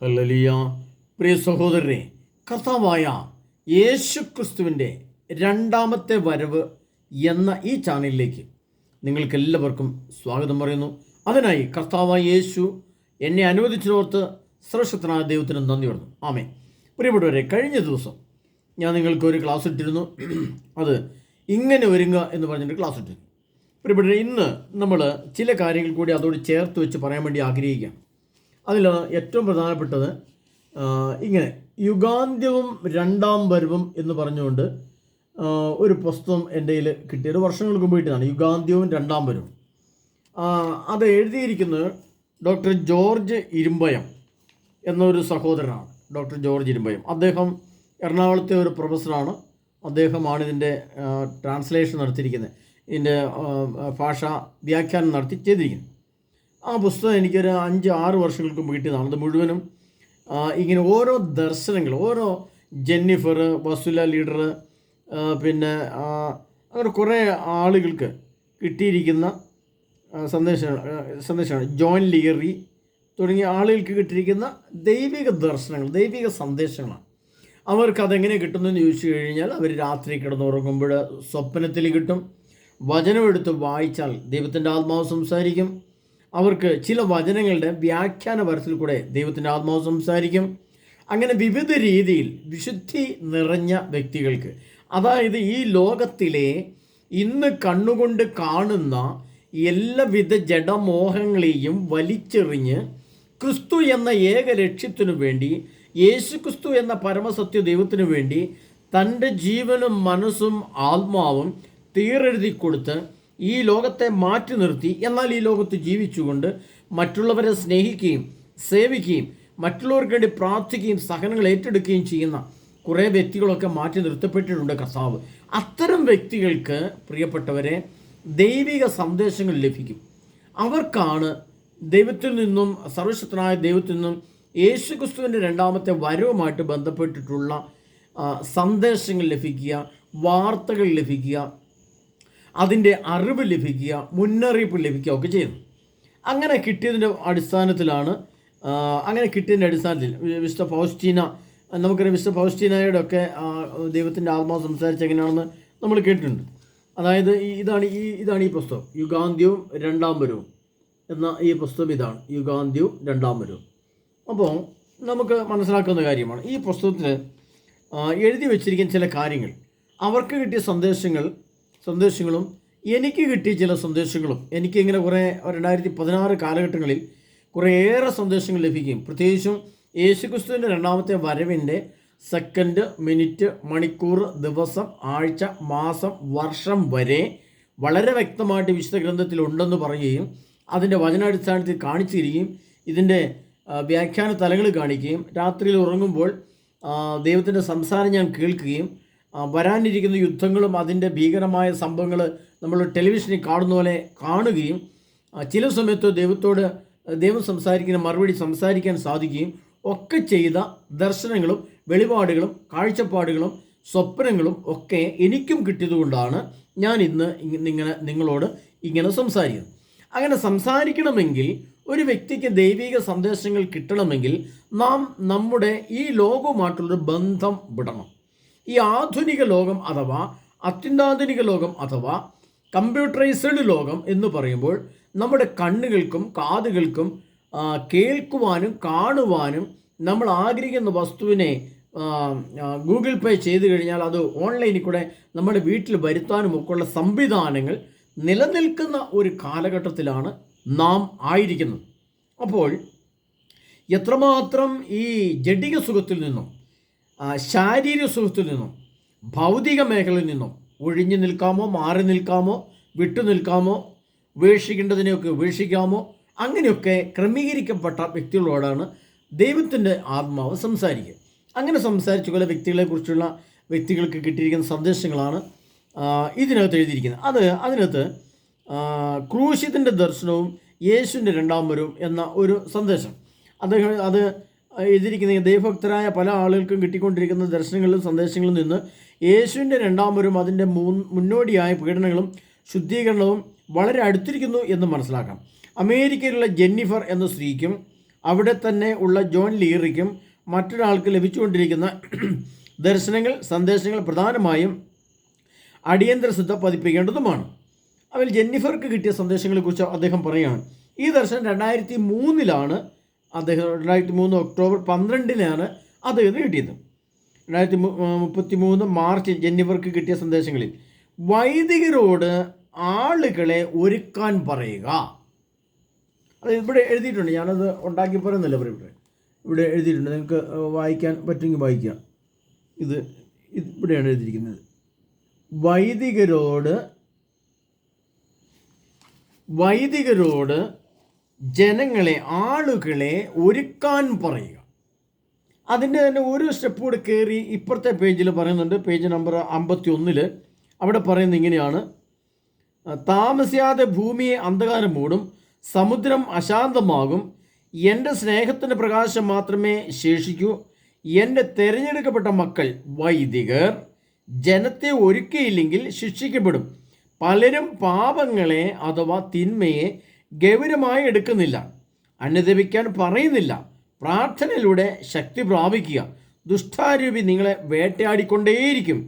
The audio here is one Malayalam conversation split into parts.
ഹല്ലേലൂയ. പ്രിയ സഹോദരനെ, കർത്താവായ യേശു ക്രിസ്തുവിൻ്റെ രണ്ടാമത്തെ വരവ് എന്ന ഈ ചാനലിലേക്ക് നിങ്ങൾക്കെല്ലാവർക്കും സ്വാഗതം പറയുന്നു. അതിനായി കർത്താവായ യേശു എന്നെ അനുവദിച്ചതോർത്ത് സർവശക്തനായ ദൈവത്തിന് നന്ദി പറഞ്ഞു. ആമേൻ. പ്രിയപ്പെട്ടവരെ, കഴിഞ്ഞ ദിവസം ഞാൻ നിങ്ങൾക്കൊരു ക്ലാസ് ഇട്ടിരുന്നു. അത് ഇങ്ങനെ ഒരുങ്ങുക എന്ന് പറഞ്ഞിട്ട് ക്ലാസ് ഇട്ടിരുന്നു. പ്രിയപ്പെട്ടവരെ, ഇന്ന് നമ്മൾ ചില കാര്യങ്ങൾ കൂടി അതോട് ചേർത്ത് വെച്ച് പറയാൻ വേണ്ടി ആഗ്രഹിക്കുകയാണ്. അതിൽ ഏറ്റവും പ്രധാനപ്പെട്ടത് ഇങ്ങനെ യുഗാന്ത്യവും രണ്ടാം വരവും എന്ന് പറഞ്ഞുകൊണ്ട് ഒരു പുസ്തകം എൻ്റെ കയ്യിൽ കിട്ടിയത് വർഷങ്ങൾക്ക് മുമ്പ് കിട്ടിയതാണ്. യുഗാന്ത്യവും രണ്ടാം വരവും. അത് എഴുതിയിരിക്കുന്നത് ഡോക്ടർ ജോർജ് ഇരുമ്പയം എന്നൊരു സഹോദരനാണ്. ഡോക്ടർ ജോർജ് ഇരുമ്പയം, അദ്ദേഹം എറണാകുളത്തെ ഒരു പ്രൊഫസറാണ്. അദ്ദേഹമാണ് ഇതിൻ്റെ ട്രാൻസ്ലേഷൻ നടത്തിയിരിക്കുന്നത്, ഇതിൻ്റെ ഭാഷാ വ്യാഖ്യാനം നടത്തി ചെയ്തിരിക്കുന്നത്. ആ പുസ്തകം എനിക്കൊരു 5-6 വർഷങ്ങൾക്ക് മുമ്പ് കിട്ടിയതാണ്. അത് മുഴുവനും ഇങ്ങനെ ഓരോ ദർശനങ്ങൾ, ഓരോ ജെന്നിഫർ, വസുല ലീഡർ, പിന്നെ അങ്ങനെ കുറേ ആളുകൾക്ക് കിട്ടിയിരിക്കുന്ന സന്ദേശമാണ്. ജോൺ ലിയറി തുടങ്ങിയ ആളുകൾക്ക് കിട്ടിയിരിക്കുന്ന ദൈവിക ദർശനങ്ങൾ, ദൈവിക സന്ദേശങ്ങളാണ്. അവർക്കതെങ്ങനെ കിട്ടുന്നതെന്ന് ചോദിച്ചു കഴിഞ്ഞാൽ, അവർ രാത്രി കിടന്നുറങ്ങുമ്പോൾ സ്വപ്നത്തിൽ കിട്ടും. വചനമെടുത്ത് വായിച്ചാൽ ദൈവത്തിൻ്റെ ആത്മാവ് സംസാരിക്കും. അവർക്ക് ചില വചനങ്ങളുടെ വ്യാഖ്യാന പരത്തിൽ കൂടെ ദൈവത്തിൻ്റെ ആത്മാവ് സംസാരിക്കും. അങ്ങനെ വിവിധ രീതിയിൽ വിശുദ്ധി നിറഞ്ഞ വ്യക്തികൾക്ക്, അതായത് ഈ ലോകത്തിലെ ഇന്ന് കണ്ണുകൊണ്ട് കാണുന്ന എല്ലാവിധ ജഡമോഹങ്ങളെയും വലിച്ചെറിഞ്ഞ് ക്രിസ്തു എന്ന ഏക ലക്ഷ്യത്തിനു വേണ്ടി, യേശു ക്രിസ്തു എന്ന പരമസത്യ ദൈവത്തിനു വേണ്ടി തൻ്റെ ജീവനും മനസ്സും ആത്മാവും തീരെഴുതി കൊടുത്ത് ഈ ലോകത്തെ മാറ്റി നിർത്തി, എന്നാൽ ഈ ലോകത്ത് ജീവിച്ചുകൊണ്ട് മറ്റുള്ളവരെ സ്നേഹിക്കുകയും സേവിക്കുകയും മറ്റുള്ളവർക്ക് വേണ്ടി പ്രാർത്ഥിക്കുകയും സഹനങ്ങൾ ഏറ്റെടുക്കുകയും ചെയ്യുന്ന കുറേ വ്യക്തികളൊക്കെ മാറ്റി നിർത്തപ്പെട്ടിട്ടുണ്ട് കർത്താവ്. അത്തരം വ്യക്തികൾക്ക്, പ്രിയപ്പെട്ടവരെ, ദൈവിക സന്ദേശങ്ങൾ ലഭിക്കും. അവർക്കാണ് ദൈവത്തിൽ നിന്നും, സർവശക്തനായ ദൈവത്തിൽ നിന്നും യേശു ക്രിസ്തുവിൻ്റെ രണ്ടാമത്തെ വരവുമായിട്ട് ബന്ധപ്പെട്ടിട്ടുള്ള സന്ദേശങ്ങൾ ലഭിക്കുക, വാർത്തകൾ ലഭിക്കുക, അതിൻ്റെ അറിവ് ലഭിക്കുക, മുന്നറിയിപ്പ് ലഭിക്കുക ഒക്കെ ചെയ്യുന്നു. അങ്ങനെ കിട്ടിയതിൻ്റെ അടിസ്ഥാനത്തിൽ വിശുദ്ധ ഫൗസ്റ്റീന, നമുക്കറിയാം, വിശുദ്ധ ഫൗസ്റ്റീനയുടെ ഒക്കെ ദൈവത്തിൻ്റെ ആത്മാവ് സംസാരിച്ച് എങ്ങനെയാണെന്ന് നമ്മൾ കേട്ടിട്ടുണ്ട്. അതായത് ഇതാണ് ഈ പുസ്തകം, യുഗാന്ത്യവും രണ്ടാം വരവും എന്ന ഈ പുസ്തകം. ഇതാണ് യുഗാന്ത്യവും രണ്ടാം വരവും. അപ്പോൾ നമുക്ക് മനസ്സിലാക്കുന്ന കാര്യമാണ്, ഈ പുസ്തകത്തിൽ എഴുതി വച്ചിരിക്കുന്ന ചില കാര്യങ്ങൾ, അവർക്ക് കിട്ടിയ സന്ദേശങ്ങളും എനിക്ക് കിട്ടിയ ചില സന്ദേശങ്ങളും, എനിക്കിങ്ങനെ കുറേ 2016 കാലഘട്ടങ്ങളിൽ കുറേയേറെ സന്ദേശങ്ങൾ ലഭിക്കുകയും, പ്രത്യേകിച്ചും യേശുക്രിസ്തുവിൻ്റെ രണ്ടാമത്തെ വരവിൻ്റെ സെക്കൻഡ്, മിനിറ്റ്, മണിക്കൂർ, ദിവസം, ആഴ്ച, മാസം, വർഷം വരെ വളരെ വ്യക്തമായിട്ട് വിശുദ്ധ ഗ്രന്ഥത്തിലുണ്ടെന്ന് പറയുകയും അതിൻ്റെ വചനാടിസ്ഥാനത്തിൽ കാണിച്ചു തരികയും ഇതിൻ്റെ വ്യാഖ്യാന തലങ്ങൾ കാണിക്കുകയും രാത്രിയിൽ ഉറങ്ങുമ്പോൾ ദൈവത്തിൻ്റെ സംസാരം ഞാൻ കേൾക്കുകയും വരാനിരിക്കുന്ന യുദ്ധങ്ങളും അതിൻ്റെ ഭീകരമായ സംഭവങ്ങൾ നമ്മൾ ടെലിവിഷനിൽ കാണുന്ന പോലെ കാണുകയും ചില സമയത്ത് ദൈവം സംസാരിക്കുന്ന മറുപടി സംസാരിക്കാൻ സാധിക്കുകയും ഒക്കെ ചെയ്ത ദർശനങ്ങളും വെളിപാടുകളും കാഴ്ചപ്പാടുകളും സ്വപ്നങ്ങളും ഒക്കെ എനിക്കും കിട്ടിയതുകൊണ്ടാണ് ഞാൻ ഇന്ന് നിങ്ങളോട് ഇങ്ങനെ സംസാരിക്കുന്നത്. അങ്ങനെ സംസാരിക്കണമെങ്കിൽ, ഒരു വ്യക്തിക്ക് ദൈവിക സന്ദേശങ്ങൾ കിട്ടണമെങ്കിൽ നാം നമ്മുടെ ഈ ലോകവുമായിട്ടുള്ളൊരു ബന്ധം വിടണം. ഈ ആധുനിക ലോകം അഥവാ അത്യന്താധുനിക ലോകം അഥവാ കമ്പ്യൂട്ടറൈസ്ഡ് ലോകം എന്ന് പറയുമ്പോൾ നമ്മുടെ കണ്ണുകൾക്കും കാതുകൾക്കും കേൾക്കുവാനും കാണുവാനും നമ്മൾ ആഗ്രഹിക്കുന്ന വസ്തുവിനെ ഗൂഗിൾ പേ ചെയ്ത് കഴിഞ്ഞാൽ അത് ഓൺലൈനിൽ കൂടെ നമ്മുടെ വീട്ടിൽ വരുത്താനും ഒക്കെയുള്ള സംവിധാനങ്ങൾ നിലനിൽക്കുന്ന ഒരു കാലഘട്ടത്തിലാണ് നാം ആയിരിക്കുന്നത്. അപ്പോൾ എത്രമാത്രം ഈ ജഡിക സുഖത്തിൽ നിന്നും, ശാരീരിക സുഖത്തിൽ നിന്നും, ഭൗതിക മേഖലയിൽ നിന്നും ഒഴിഞ്ഞു നിൽക്കാമോ, മാറി നിൽക്കാമോ, വിട്ടു നിൽക്കാമോ, ഉപേക്ഷിക്കേണ്ടതിനെയൊക്കെ ഉപേക്ഷിക്കാമോ, അങ്ങനെയൊക്കെ ക്രമീകരിക്കപ്പെട്ട വ്യക്തികളോടാണ് ദൈവത്തിൻ്റെ ആത്മാവ് സംസാരിക്കുക. അങ്ങനെ സംസാരിച്ച പല വ്യക്തികൾക്ക് കിട്ടിയിരിക്കുന്ന സന്ദേശങ്ങളാണ് ഇതിനകത്ത് എഴുതിയിരിക്കുന്നത്. അതിനകത്ത് ക്രൂശിതൻ്റെ ദർശനവും യേശുവിൻ്റെ രണ്ടാം വരവും എന്ന ഒരു സന്ദേശം അത് എഴുതിയിരിക്കുന്ന ദൈവഭക്തരായ പല ആളുകൾക്കും കിട്ടിക്കൊണ്ടിരിക്കുന്ന ദർശനങ്ങളിലും സന്ദേശങ്ങളിൽ നിന്ന് യേശുവിൻ്റെ രണ്ടാം വരവും അതിൻ്റെ മുന്നോടിയായ പീഡനങ്ങളും ശുദ്ധീകരണവും വളരെ അടുത്തിരിക്കുന്നു എന്ന് മനസ്സിലാക്കാം. അമേരിക്കയിലുള്ള ജെന്നിഫർ എന്ന സ്ത്രീക്കും അവിടെ തന്നെ ഉള്ള ജോൺ ലീറിക്കും മറ്റൊരാൾക്ക് ലഭിച്ചുകൊണ്ടിരിക്കുന്ന ദർശനങ്ങൾ, സന്ദേശങ്ങൾ പ്രധാനമായും അടിയന്തര ശ്രദ്ധ പതിപ്പിക്കേണ്ടതുമാണ്. അതിൽ ജെന്നിഫർക്ക് കിട്ടിയ സന്ദേശങ്ങളെക്കുറിച്ച് അദ്ദേഹം പറയുകയാണ്. ഈ ദർശനം 2003 അദ്ദേഹം 2003 ഒക്ടോബർ 12 അദ്ദേഹത്തിന് കിട്ടിയത്. 2033 മാർച്ചിൽ ജെന്നിഫർക്ക് കിട്ടിയ സന്ദേശങ്ങളിൽ വൈദികരോട് ആളുകളെ ഒരുക്കാൻ പറയുക. അത് ഇവിടെ എഴുതിയിട്ടുണ്ട്, ഞാനത് ഉണ്ടാക്കി പറയുന്നില്ല, ഇവിടെ എഴുതിയിട്ടുണ്ട്, നിങ്ങൾക്ക് വായിക്കാൻ പറ്റുമെങ്കിൽ വായിക്കാം. ഇത് ഇവിടെയാണ് എഴുതിയിരിക്കുന്നത്. വൈദികരോട് ജനങ്ങളെ, ആളുകളെ ഒരുക്കാൻ പറയുക. അതിൻ്റെ തന്നെ ഒരു സ്റ്റെപ്പ് കൂടെ കയറി ഇപ്പുറത്തെ പേജിൽ പറയുന്നുണ്ട്, പേജ് നമ്പർ 51. അവിടെ പറയുന്നത് ഇങ്ങനെയാണ്: താമസിയാതെ ഭൂമിയെ അന്ധകാരം മൂടും, സമുദ്രം അശാന്തമാകും, എൻ്റെ സ്നേഹത്തിൻ്റെ പ്രകാശം മാത്രമേ ശേഷിക്കൂ. എൻ്റെ തിരഞ്ഞെടുക്കപ്പെട്ട മക്കൾ വൈദികർ ജനത്തെ ഒരുക്കിയില്ലെങ്കിൽ ശിക്ഷിക്കപ്പെടും. പലരും പാപങ്ങളെ അഥവാ തിന്മയെ ഗൗരവമായി എടുക്കുന്നില്ല, അനുദപിക്കാൻ പറയുന്നില്ല. പ്രാർത്ഥനയിലൂടെ ശക്തി പ്രാപിക്കുക. ദുഷ്ടാരൂപി നിങ്ങളെ വേട്ടയാടിക്കൊണ്ടേയിരിക്കും.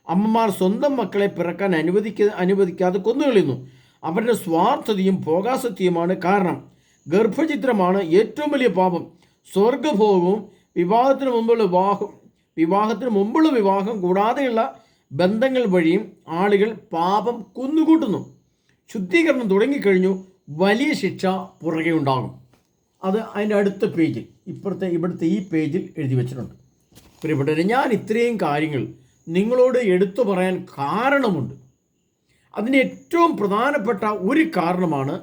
അമ്മമാർ സ്വന്തം മക്കളെ പിറക്കാൻ അനുവദിക്കാതെ കൊന്നുകളയുന്നു. അവരുടെ സ്വാർത്ഥതയും ഭോഗാസക്തിയുമാണ് കാരണം. ഗർഭചിത്രമാണ് ഏറ്റവും വലിയ പാപം. സ്വർഗഭോഗവും വിവാഹത്തിന് മുമ്പുള്ള വിവാഹം കൂടാതെയുള്ള ബന്ധങ്ങൾ വഴിയും ആളുകൾ പാപം കുന്നുകൂട്ടുന്നു. ശുദ്ധീകരണം തുടങ്ങിക്കഴിഞ്ഞു, വലിയ ശിക്ഷ പുറകെ ഉണ്ടാകും. അത് അതിൻ്റെ അടുത്ത പേജിൽ, ഇവിടുത്തെ ഈ പേജിൽ എഴുതി വെച്ചിട്ടുണ്ട്. പ്രിയപ്പെട്ടവരെ, ഞാൻ ഇത്രയും കാര്യങ്ങൾ നിങ്ങളോട് എടുത്തു പറയാൻ കാരണമുണ്ട്. അതിന് ഏറ്റവും പ്രധാനപ്പെട്ട ഒരു കാരണമാണ്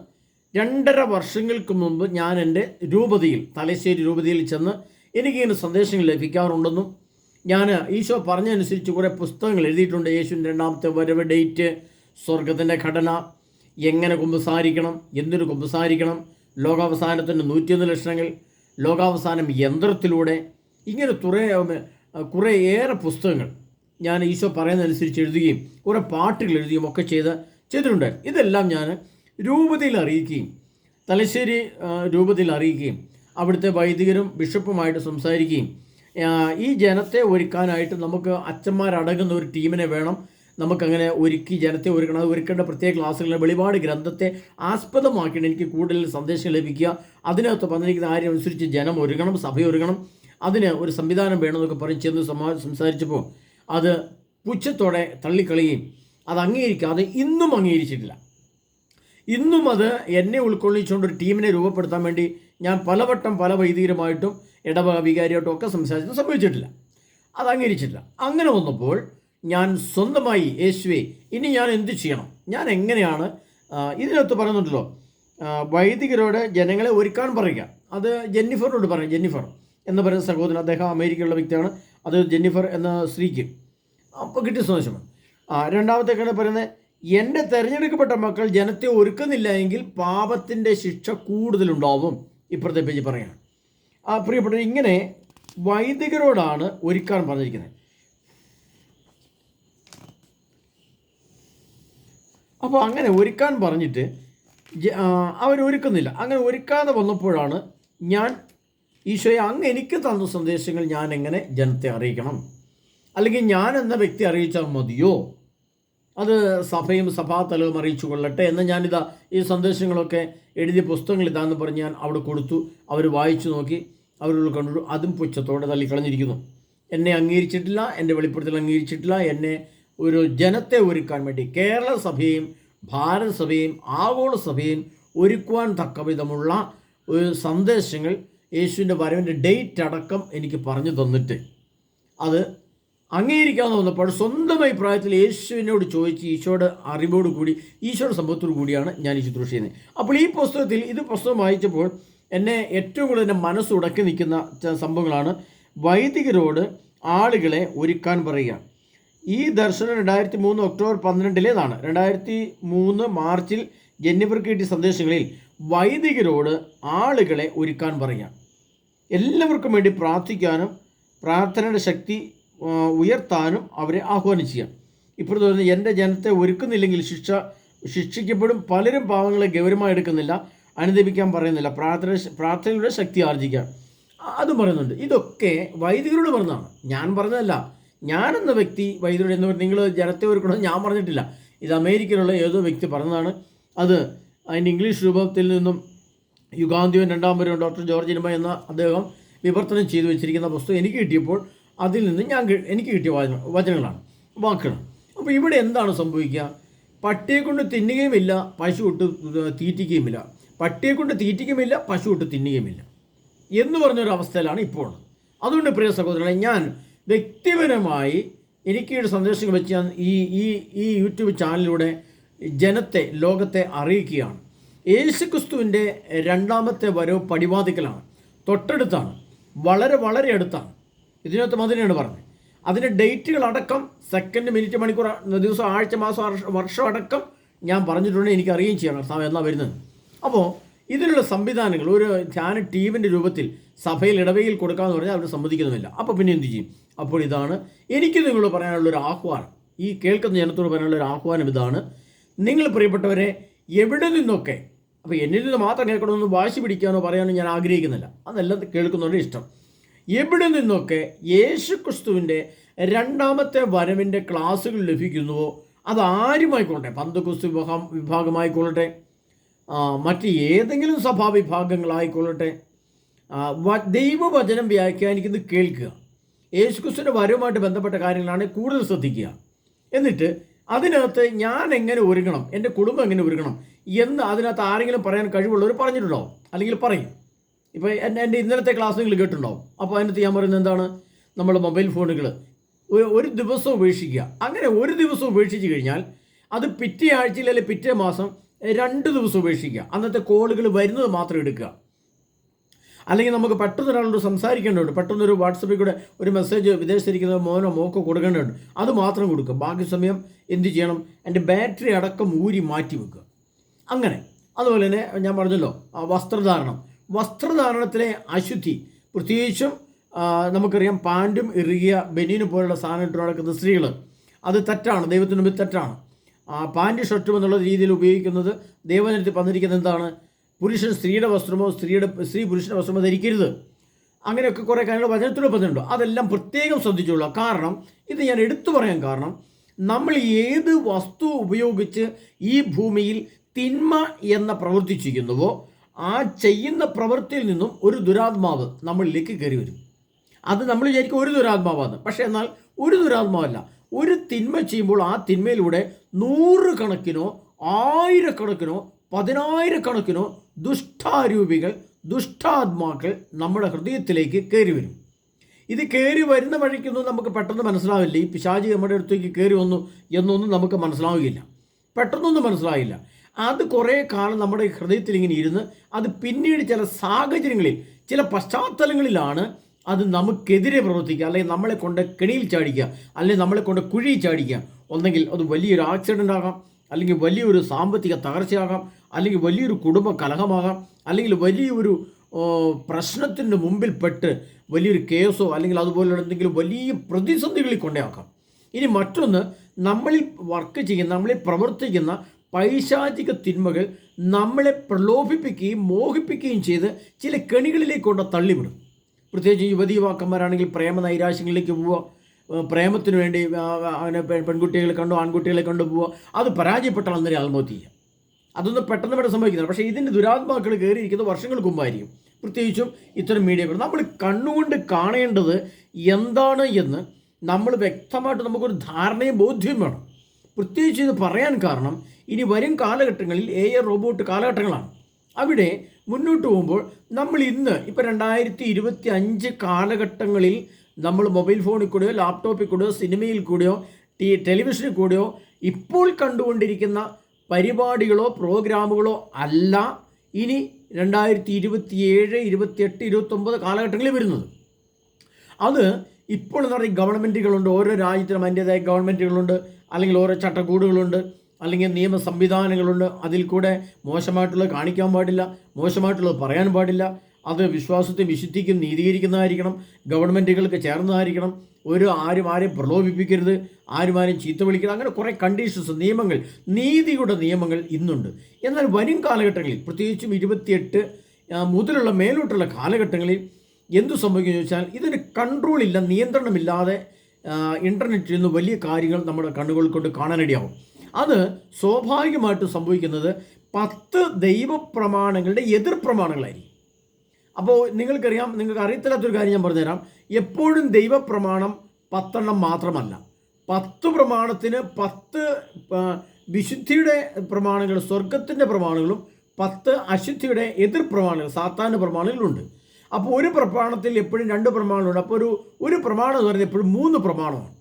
2.5 വർഷങ്ങൾക്ക് മുമ്പ് ഞാൻ എൻ്റെ രൂപതയിൽ, തലശ്ശേരി രൂപതയിൽ ചെന്ന് എനിക്കിങ്ങനെ സന്ദേശങ്ങൾ ലഭിക്കാറുണ്ടെന്നും ഞാൻ ഈശോ പറഞ്ഞതനുസരിച്ച് കുറേ പുസ്തകങ്ങൾ എഴുതിയിട്ടുണ്ട്. യേശുവിൻ്റെ 2ാമത്തെ വരവ്, ഡേറ്റ്, സ്വർഗത്തിൻ്റെ ഘടന, എങ്ങനെ കുമ്പസാരിക്കണം, എന്തിനു കുമ്പസാരിക്കണം, ലോകാവസാനത്തിൻ്റെ 101 ലക്ഷണങ്ങൾ, ലോകാവസാനം യന്ത്രത്തിലൂടെ, ഇങ്ങനെ കുറേയേറെ പുസ്തകങ്ങൾ ഞാൻ ഈശോ പറയുന്നതനുസരിച്ച് എഴുതുകയും കുറേ പാട്ടുകൾ എഴുതുകയും ഒക്കെ ചെയ്തിട്ടുണ്ട്. ഇതെല്ലാം ഞാൻ രൂപതയിൽ അറിയിക്കുകയും, തലശ്ശേരി രൂപതയിൽ അറിയിക്കുകയും അവിടുത്തെ വൈദികരും ബിഷപ്പുമായിട്ട് സംസാരിക്കുകയും, ഈ ജനത്തെ ഒരുക്കാനായിട്ട് നമുക്ക് അച്ഛന്മാരടങ്ങുന്ന ഒരു ടീമിനെ വേണം, നമുക്കങ്ങനെ ഒരുക്കി ജനത്തെ ഒരുക്കണം. അത് ഒരുക്കേണ്ട പ്രത്യേക ക്ലാസ്സുകളിലെ വെളിപാട് ഗ്രന്ഥത്തെ ആസ്പദമാക്കിയിട്ട് എനിക്ക് കൂടുതൽ സന്ദേശം ലഭിക്കുക. അതിനകത്ത് പറഞ്ഞിരിക്കുന്ന കാര്യം അനുസരിച്ച് ജനം ഒരുങ്ങണം, സഭ ഒരുങ്ങണം, അതിന് ഒരു സംവിധാനം വേണമെന്നൊക്കെ പറഞ്ഞ് ചെന്ന് സംസാരിച്ചപ്പോൾ അത് പുച്ഛത്തോടെ തള്ളിക്കളയുകയും അത് അംഗീകരിക്കാതെ ഇന്നും അംഗീകരിച്ചിട്ടില്ല. ഇന്നും അത് എന്നെ ഉൾക്കൊള്ളിച്ചുകൊണ്ടൊരു ടീമിനെ രൂപപ്പെടുത്താൻ വേണ്ടി ഞാൻ പലവട്ടം പല വൈദികരുമായിട്ടും ഇടവക വികാരിയായിട്ടും ഒക്കെ സംഭവിച്ചിട്ടില്ല, അത് അംഗീകരിച്ചിട്ടില്ല. അങ്ങനെ വന്നപ്പോൾ ഞാൻ സ്വന്തമായി യേശുവേ ഇനി ഞാൻ എന്ത് ചെയ്യണം, ഞാൻ എങ്ങനെയാണ്, ഇതിനകത്ത് പറയുന്നുണ്ടല്ലോ വൈദികരോട് ജനങ്ങളെ ഒരുക്കാൻ പറയുക. അത് ജെന്നിഫറിനോട് പറയും. ജെന്നിഫർ എന്ന് പറയുന്ന സഹോദരൻ, അദ്ദേഹം അമേരിക്കയിലുള്ള വ്യക്തിയാണ്. അത് ജെന്നിഫർ എന്ന സ്ത്രീക്ക് അപ്പോൾ കിട്ടിയ സന്ദേശമാണ്. രണ്ടാമത്തേക്കാണ് പറയുന്നത്, എൻ്റെ തിരഞ്ഞെടുക്കപ്പെട്ട മക്കൾ ജനത്തെ ഒരുക്കുന്നില്ല എങ്കിൽ പാപത്തിൻ്റെ ശിക്ഷ കൂടുതലുണ്ടാവും. ഇപ്പുറത്തെ പേജ് പറയുകയാണ്. പ്രിയപ്പെട്ട, ഇങ്ങനെ വൈദികരോടാണ് ഒരുക്കാൻ പറഞ്ഞിരിക്കുന്നത്. അപ്പോൾ അങ്ങനെ ഒരുക്കാൻ പറഞ്ഞിട്ട് അവരൊരുക്കുന്നില്ല. അങ്ങനെ ഒരുക്കാതെ വന്നപ്പോഴാണ് ഞാൻ ഈശോയെ അങ്ങ് എനിക്ക് തന്ന സന്ദേശങ്ങൾ ഞാൻ എങ്ങനെ ജനത്തെ അറിയിക്കണം, അല്ലെങ്കിൽ ഞാൻ എന്ന വ്യക്തി അറിയിച്ചാൽ മതിയോ, അത് സഭയും സഭാതലവും അറിയിച്ചു കൊള്ളട്ടെ എന്ന് ഞാനിതാ ഈ സന്ദേശങ്ങളൊക്കെ എഴുതിയ പുസ്തകങ്ങൾ ഇതാന്ന് പറഞ്ഞ് ഞാൻ അവിടെ കൊടുത്തു. അവർ വായിച്ചു നോക്കി, അവരുള്ള കണ്ടു, അതും പുച്ഛത്തോടെ തള്ളിക്കളഞ്ഞിരിക്കുന്നു. എന്നെ അംഗീകരിച്ചിട്ടില്ല, എൻ്റെ വെളിപ്പെടുത്തൽ അംഗീകരിച്ചിട്ടില്ല. എന്നെ ഒരു ജനത്തെ ഒരുക്കാൻ വേണ്ടി കേരള സഭയും ഭാരത സഭയും ആഗോള സഭയും ഒരുക്കുവാൻ തക്കവിധമുള്ള ഒരു സന്ദേശങ്ങൾ യേശുവിൻ്റെ വരവിൻ്റെ ഡേറ്റ് അടക്കം എനിക്ക് പറഞ്ഞു തന്നിട്ട് അത് അംഗീകരിക്കാമെന്ന് വന്നപ്പോൾ സ്വന്തം അഭിപ്രായത്തിൽ യേശുവിനോട് ചോദിച്ച് ഈശോയുടെ അറിവോട് കൂടി, ഈശോയുടെ സംഭവത്തോടു കൂടിയാണ് ഞാൻ ഈ ശുശ്രൂഷ ചെയ്യുന്നത്. അപ്പോൾ ഈ പുസ്തകത്തിൽ പുസ്തകം വായിച്ചപ്പോൾ എന്നെ ഏറ്റവും കൂടുതൽ എൻ്റെ മനസ്സുടക്കി നിൽക്കുന്ന സംഭവങ്ങളാണ്. വൈദികരോട് ആളുകളെ ഒരുക്കാൻ പറയുക. ഈ ദർശനം 2003 ഒക്ടോബർ 12 2003 മാർച്ചിൽ ജെന്നിഫർക്ക് കിട്ടിയ സന്ദേശങ്ങളിൽ വൈദികരോട് ആളുകളെ ഒരുക്കാൻ പറയുക. എല്ലാവർക്കും വേണ്ടി പ്രാർത്ഥിക്കാനും പ്രാർത്ഥനയുടെ ശക്തി ഉയർത്താനും അവരെ ആഹ്വാനം ചെയ്യാം. ഇപ്പോഴത്തെ പറയുന്നത്, എൻ്റെ ജനത്തെ ഒരുക്കുന്നില്ലെങ്കിൽ ശിക്ഷിക്കപ്പെടും. പലരും പാവങ്ങളെ ഗൗരവമായി എടുക്കുന്നില്ല, അനുദപിക്കാൻ പറയുന്നില്ല, പ്രാർത്ഥനയുടെ ശക്തി ആർജിക്കാൻ അതും പറയുന്നുണ്ട്. ഇതൊക്കെ വൈദികരോട് പറഞ്ഞതാണ്, ഞാൻ പറഞ്ഞതല്ല. ഞാനെന്ന വ്യക്തി വൈദികരോട് എന്ന് പറഞ്ഞാൽ നിങ്ങൾ ജനത്തെ ഒരുക്കണമെന്ന് ഞാൻ പറഞ്ഞിട്ടില്ല. ഇത് അമേരിക്കയിലുള്ള ഏതോ വ്യക്തി പറഞ്ഞതാണ്. അത് അതിൻ്റെ ഇംഗ്ലീഷ് രൂപത്തിൽ നിന്നും യുഗാന്ത്യവും രണ്ടാം വരവും ഡോക്ടർ ജോർജ് ഇൻബ എന്ന അദ്ദേഹം വിവർത്തനം ചെയ്തു വെച്ചിരിക്കുന്ന പുസ്തകം എനിക്ക് കിട്ടിയപ്പോൾ അതിൽ നിന്ന് എനിക്ക് കിട്ടിയ വചനങ്ങളാണ്, വാക്കുകളാണ്. അപ്പോൾ ഇവിടെ എന്താണ് സംഭവിക്കുക? പട്ടിയെ കൊണ്ട് തിന്നുകയുമില്ല, പശു ഇട്ട് തീറ്റിക്കുകയുമില്ല. പട്ടിയെ കൊണ്ട് തീറ്റിക്കുമില്ല, പശു ഇട്ട് തിന്നുകയുമില്ല എന്ന് പറഞ്ഞൊരവസ്ഥയിലാണ് ഇപ്പോൾ. അതുകൊണ്ട് പ്രിയ സഹോദരങ്ങളെ, ഞാൻ വ്യക്തിപരമായി എനിക്ക് ഒരു സന്ദേശം വെച്ച് ഞാൻ ഈ യൂട്യൂബ് ചാനലിലൂടെ ജനത്തെ, ലോകത്തെ അറിയിക്കുകയാണ്. യേശുക്രിസ്തുവിൻ്റെ രണ്ടാമത്തെ വരവ് പടിവാതിക്കലാണ്, തൊട്ടടുത്താണ്, വളരെ വളരെ അടുത്താണ്. ഇതിനകത്ത് മതിനാണ് പറഞ്ഞത്. അതിൻ്റെ ഡേറ്റുകളടക്കം, സെക്കൻഡ്, മിനിറ്റ്, മണിക്കൂർ, ദിവസം, ആഴ്ച, മാസം, വർഷം അടക്കം ഞാൻ പറഞ്ഞിട്ടുണ്ട്. എനിക്ക് അറിയുകയും ചെയ്യണം കർത്താവ് എന്നാണ് വരുന്നത്. അപ്പോൾ ഇതിനുള്ള സംവിധാനങ്ങൾ ഒരു ധ്യാന ടീമിൻ്റെ രൂപത്തിൽ സഭയിൽ ഇടവകയിൽ കൊടുക്കാമെന്ന് പറഞ്ഞാൽ അവർ സമ്മതിക്കുന്നുമില്ല. അപ്പോൾ പിന്നെ എന്ത് ചെയ്യും? അപ്പോൾ ഇതാണ് എനിക്ക് നിങ്ങളോട് പറയാനുള്ളൊരു ആഹ്വാനം, ഈ കേൾക്കുന്ന ജനത്തോട് പറയാനുള്ളൊരു ആഹ്വാനം ഇതാണ്. നിങ്ങൾ പ്രിയപ്പെട്ടവരെ എവിടെ നിന്നൊക്കെ, അപ്പോൾ എന്നിൽ നിന്ന് മാത്രം കേൾക്കണമെന്ന് വാശി പിടിക്കാനോ പറയാനോ ഞാൻ ആഗ്രഹിക്കുന്നില്ല, അതെല്ലാം കേൾക്കുന്നവരുടെ ഇഷ്ടം. എവിടെ നിന്നൊക്കെ യേശുക്രിസ്തുവിൻ്റെ രണ്ടാമത്തെ വരവിൻ്റെ ക്ലാസ്സുകൾ ലഭിക്കുന്നുവോ അതാരുമായിക്കൊള്ളട്ടെ, പന്തക്കോസ്ത് വിഭാഗമായിക്കൊള്ളട്ടെ, മറ്റ് ഏതെങ്കിലും സഭാവിഭാഗങ്ങളായിക്കൊള്ളട്ടെ, ദൈവവചനം വ്യാഖ്യാനിക്കുന്നത് കേൾക്കുക. യേശുക്രിസ്തുവിൻ്റെ വരവുമായിട്ട് ബന്ധപ്പെട്ട കാര്യങ്ങളാണ് കൂടുതൽ ശ്രദ്ധിക്കുക. എന്നിട്ട് അതിനകത്ത് ഞാൻ എങ്ങനെ ഒരുങ്ങണം, എൻ്റെ കുടുംബം എങ്ങനെ ഒരുങ്ങണം എന്ന് അതിനകത്ത് ആരെങ്കിലും പറയാൻ കഴിവുള്ളവർ പറഞ്ഞിട്ടുണ്ടാവും, അല്ലെങ്കിൽ പറയും. ഇപ്പോൾ എൻ്റെ ഇന്നലത്തെ ക്ലാസ് നിങ്ങൾ കേട്ടിട്ടുണ്ടാവും. അപ്പോൾ അതിനകത്ത് ഞാൻ പറയുന്നത് എന്താണ്? നമ്മൾ മൊബൈൽ ഫോണുകൾ ഒരു ദിവസം ഉപേക്ഷിക്കുക. അങ്ങനെ ഒരു ദിവസം ഉപേക്ഷിച്ച് കഴിഞ്ഞാൽ അത് പിറ്റേ ആഴ്ചയിൽ അല്ലെങ്കിൽ പിറ്റേ മാസം 2 ദിവസം ഉപേക്ഷിക്കുക. അന്നത്തെ കോളുകൾ വരുന്നത് മാത്രം എടുക്കുക. അല്ലെങ്കിൽ നമുക്ക് പെട്ടെന്ന് ഒരാളോട് സംസാരിക്കേണ്ടതുണ്ട്, പെട്ടെന്നൊരു വാട്സപ്പിൽ കൂടെ ഒരു മെസ്സേജ് വിദേശത്തിരിക്കുന്ന മോനോ മോക്കോ കൊടുക്കേണ്ടതുണ്ട്, അത് മാത്രം കൊടുക്കുക. ബാക്കി സമയം എന്ത് ചെയ്യണം? എൻ്റെ ബാറ്ററി അടക്കം ഊരി മാറ്റി വെക്കുക. അങ്ങനെ അതുപോലെ തന്നെ ഞാൻ പറഞ്ഞല്ലോ, വസ്ത്രധാരണത്തിലെ അശുദ്ധി, പ്രത്യേകിച്ചും നമുക്കറിയാം പാൻറ്റും ഇറുകിയ ബനീന് പോലുള്ള സാധനം ഇട്ട് നടക്കുന്ന സ്ത്രീകൾ, അത് തെറ്റാണ്, ദൈവത്തിന് മുമ്പിൽ തെറ്റാണ്. പാൻറ്റ് ഷർട്ടും എന്നുള്ള രീതിയിൽ ഉപയോഗിക്കുന്നത് ദൈവജനത്തിൽ പറഞ്ഞിരിക്കുന്നത് എന്താണ്? പുരുഷൻ സ്ത്രീയുടെ വസ്ത്രമോ സ്ത്രീ പുരുഷൻ്റെ വസ്ത്രമോ ധരിക്കരുത്. അങ്ങനെയൊക്കെ കുറേ കാര്യങ്ങൾ വചനത്തിലൂടെ പറഞ്ഞിട്ടുണ്ടോ. അതെല്ലാം പ്രത്യേകം ശ്രദ്ധിച്ചുള്ളൂ. കാരണം ഇത് ഞാൻ എടുത്തു പറയാൻ കാരണം, നമ്മൾ ഏത് വസ്തു ഉപയോഗിച്ച് ഈ ഭൂമിയിൽ തിന്മ എന്ന പ്രവൃത്തി ചെയ്യുന്നുവോ ആ ചെയ്യുന്ന പ്രവൃത്തിയിൽ നിന്നും ഒരു ദുരാത്മാവ് നമ്മളിലേക്ക് കയറി വരും. അത് നമ്മൾ വിചാരിക്കും ഒരു ദുരാത്മാവാണ്, പക്ഷേ എന്നാൽ ഒരു ദുരാത്മാവല്ല. ഒരു തിന്മ ചെയ്യുമ്പോൾ ആ തിന്മയിലൂടെ 100 കണക്കിനോ 1000 കണക്കിനോ 10000 ദുഷ്ടാരൂപികൾ, ദുഷ്ടാത്മാക്കൾ നമ്മുടെ ഹൃദയത്തിലേക്ക് കയറി വരും. ഇത് കയറി വരുന്ന വഴിക്കൊന്നും നമുക്ക് പെട്ടെന്ന് മനസ്സിലാവില്ല. ഈ പിശാചി നമ്മുടെ അടുത്തേക്ക് കയറി വന്നു എന്നൊന്നും നമുക്ക് മനസ്സിലാവുകയില്ല, പെട്ടെന്നൊന്നും മനസ്സിലാവില്ല. അത് കുറേ കാലം നമ്മുടെ ഹൃദയത്തിൽ ഇങ്ങനെ ഇരുന്ന് അത് പിന്നീട് ചില സാഹചര്യങ്ങളിൽ, ചില പശ്ചാത്തലങ്ങളിലാണ് അത് നമുക്കെതിരെ പ്രവർത്തിക്കുക, അല്ലെങ്കിൽ നമ്മളെ കൊണ്ട് കെണിയിൽ ചാടിക്കുക, അല്ലെങ്കിൽ നമ്മളെ കൊണ്ട് കുഴിയിൽ ചാടിക്കുക. ഒന്നെങ്കിൽ അത് വലിയൊരു ആക്സിഡൻ്റ് ആകാം, അല്ലെങ്കിൽ വലിയൊരു സാമ്പത്തിക തകർച്ചയാകാം, അല്ലെങ്കിൽ വലിയൊരു കുടുംബ കലഹമാകാം, അല്ലെങ്കിൽ വലിയൊരു പ്രശ്നത്തിൻ്റെ മുമ്പിൽപ്പെട്ട് വലിയൊരു കേസോ അല്ലെങ്കിൽ അതുപോലുള്ള എന്തെങ്കിലും വലിയ പ്രതിസന്ധികളിൽ കൊണ്ടേയാക്കാം. ഇനി മറ്റൊന്ന്, നമ്മളിൽ വർക്ക് ചെയ്യുന്ന, നമ്മളിൽ പ്രവർത്തിക്കുന്ന പൈശാചിക തിന്മകൾ നമ്മളെ പ്രലോഭിപ്പിക്കുകയും മോഹിപ്പിക്കുകയും ചെയ്ത് ചില കെണികളിലേക്ക് കൊണ്ട് തള്ളിവിടും. പ്രത്യേകിച്ച് യുവതീവാക്കന്മാരാണെങ്കിൽ പ്രേമ നൈരാശ്യങ്ങളിലേക്ക് പോവുക, പ്രേമത്തിന് വേണ്ടി അങ്ങനെ പെൺകുട്ടികളെ കണ്ടോ ആൺകുട്ടികളെ കണ്ടു പോവുക, അത് പരാജയപ്പെട്ടാൽ അന്നേരം ആത്മഹത്യ ചെയ്യുക. അതൊന്നും പെട്ടെന്ന് പെട്ടെന്ന് സംഭവിക്കുന്നത്. പക്ഷേ ഇതിൻ്റെ ദുരാത്മാക്കൾ കയറിയിരിക്കുന്നത് വർഷങ്ങൾക്ക് മുമ്പായിരിക്കും. പ്രത്യേകിച്ചും ഇത്തരം മീഡിയകൾ നമ്മൾ കണ്ണുകൊണ്ട് കാണേണ്ടത് എന്താണ് എന്ന് നമ്മൾ വ്യക്തമായിട്ട് നമുക്കൊരു ധാരണയും ബോധ്യവും വേണം. പ്രത്യേകിച്ച് ഇത് പറയാൻ കാരണം, ഇനി വരും കാലഘട്ടങ്ങളിൽ AI റോബോട്ട് കാലഘട്ടങ്ങളാണ്. അവിടെ മുന്നോട്ട് പോകുമ്പോൾ നമ്മൾ ഇപ്പോൾ 2025 കാലഘട്ടങ്ങളിൽ നമ്മൾ മൊബൈൽ ഫോണിൽ കൂടെയോ ലാപ്ടോപ്പിൽ കൂടെയോ സിനിമയിൽ കൂടെയോ ടെലിവിഷനിൽ കൂടെയോ ഇപ്പോൾ കണ്ടുകൊണ്ടിരിക്കുന്ന പരിപാടികളോ പ്രോഗ്രാമുകളോ അല്ല ഇനി 2027, 28, 29 കാലഘട്ടങ്ങളിൽ വരുന്നത്. അത് ഇപ്പോൾ എന്ന് പറഞ്ഞാൽ ഗവൺമെൻറ്റുകളുണ്ട്, ഓരോ രാജ്യത്തിനും അതിൻ്റേതായ ഗവൺമെൻറ്റുകളുണ്ട്, അല്ലെങ്കിൽ ഓരോ ചട്ടക്കൂടുകളുണ്ട്, അല്ലെങ്കിൽ നിയമ സംവിധാനങ്ങളുണ്ട്. അതിൽ കൂടെ മോശമായിട്ടുള്ളത് കാണിക്കാൻ പാടില്ല, മോശമായിട്ടുള്ളത് പറയാൻ പാടില്ല, അത് വിശ്വാസത്തെ വിശുദ്ധിക്കും നീതീകരിക്കുന്നതായിരിക്കണം, ഗവൺമെൻറ്റുകൾക്ക് ചേർന്നതായിരിക്കണം, ആരെയും പ്രലോഭിപ്പിക്കരുത്, ആരും ചീത്ത വിളിക്കരുത്. അങ്ങനെ കുറേ കണ്ടീഷൻസ്, നിയമങ്ങൾ, നീതിയുടെ നിയമങ്ങൾ ഇന്നുണ്ട്. എന്നാൽ വരും കാലഘട്ടങ്ങളിൽ, പ്രത്യേകിച്ചും 28 മുതലുള്ള മേലോട്ടുള്ള കാലഘട്ടങ്ങളിൽ എന്തു സംഭവിക്കുമെന്ന് ചോദിച്ചാൽ, ഇതിന് കൺട്രോളില്ല, നിയന്ത്രണമില്ലാതെ ഇൻ്റർനെറ്റിൽ നിന്ന് വലിയ കാര്യങ്ങൾ നമ്മുടെ കണ്ണുകൾ കൊണ്ട് കാണാനിടയാവും. അത് സ്വാഭാവികമായിട്ടും സംഭവിക്കുന്നത് 10 ദൈവപ്രമാണങ്ങളുടെ എതിർ പ്രമാണങ്ങളായിരിക്കും. അപ്പോൾ നിങ്ങൾക്ക് അറിയത്തില്ലാത്തൊരു കാര്യം ഞാൻ പറഞ്ഞുതരാം. എപ്പോഴും ദൈവപ്രമാണം 10 മാത്രമല്ല. 10 പ്രമാണത്തിന് 10 വിശുദ്ധിയുടെ പ്രമാണങ്ങൾ, സ്വർഗത്തിൻ്റെ പ്രമാണങ്ങളും 10 അശുദ്ധിയുടെ എതിർ പ്രമാണങ്ങൾ, സാത്താൻ്റെ പ്രമാണങ്ങളുണ്ട്. അപ്പോൾ ഒരു പ്രമാണത്തിൽ എപ്പോഴും 2 പ്രമാണങ്ങളുണ്ട്. അപ്പോൾ ഒരു പ്രമാണം എന്ന് പറയുന്നത് എപ്പോഴും 3 പ്രമാണമാണ്.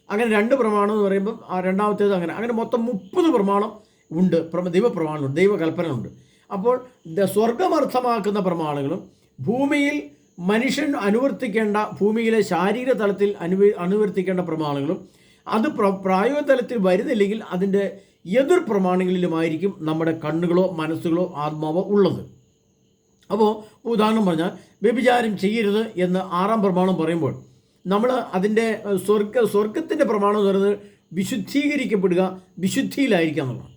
അങ്ങനെ 2 പ്രമാണം എന്ന് പറയുമ്പം രണ്ടാമത്തേത് അങ്ങനെ മൊത്തം 30 പ്രമാണം ഉണ്ട്, ദൈവപ്രമാണമുണ്ട്, ദൈവകൽപ്പനയുണ്ട്. അപ്പോൾ സ്വർഗമർത്ഥമാക്കുന്ന പ്രമാണങ്ങളും ഭൂമിയിൽ മനുഷ്യൻ അനുവർത്തിക്കേണ്ട, ഭൂമിയിലെ ശാരീരിക തലത്തിൽ അനുവർത്തിക്കേണ്ട പ്രമാണങ്ങളും അത് പ്രായോഗിക തലത്തിൽ വരുന്നില്ലെങ്കിൽ അതിൻ്റെ എതിർ പ്രമാണങ്ങളിലുമായിരിക്കും നമ്മുടെ കണ്ണുകളോ മനസ്സുകളോ ആത്മാവോ ഉള്ളത്. അപ്പോൾ ഉദാഹരണം പറഞ്ഞാൽ, വ്യഭിചാരം ചെയ്യരുത് എന്ന് 6-ാം പ്രമാണം പറയുമ്പോൾ നമ്മൾ അതിൻ്റെ സ്വർഗത്തിൻ്റെ പ്രമാണം എന്ന് പറയുന്നത് വിശുദ്ധീകരിക്കപ്പെടുക, വിശുദ്ധിയിലായിരിക്കുക എന്നുള്ളതാണ്.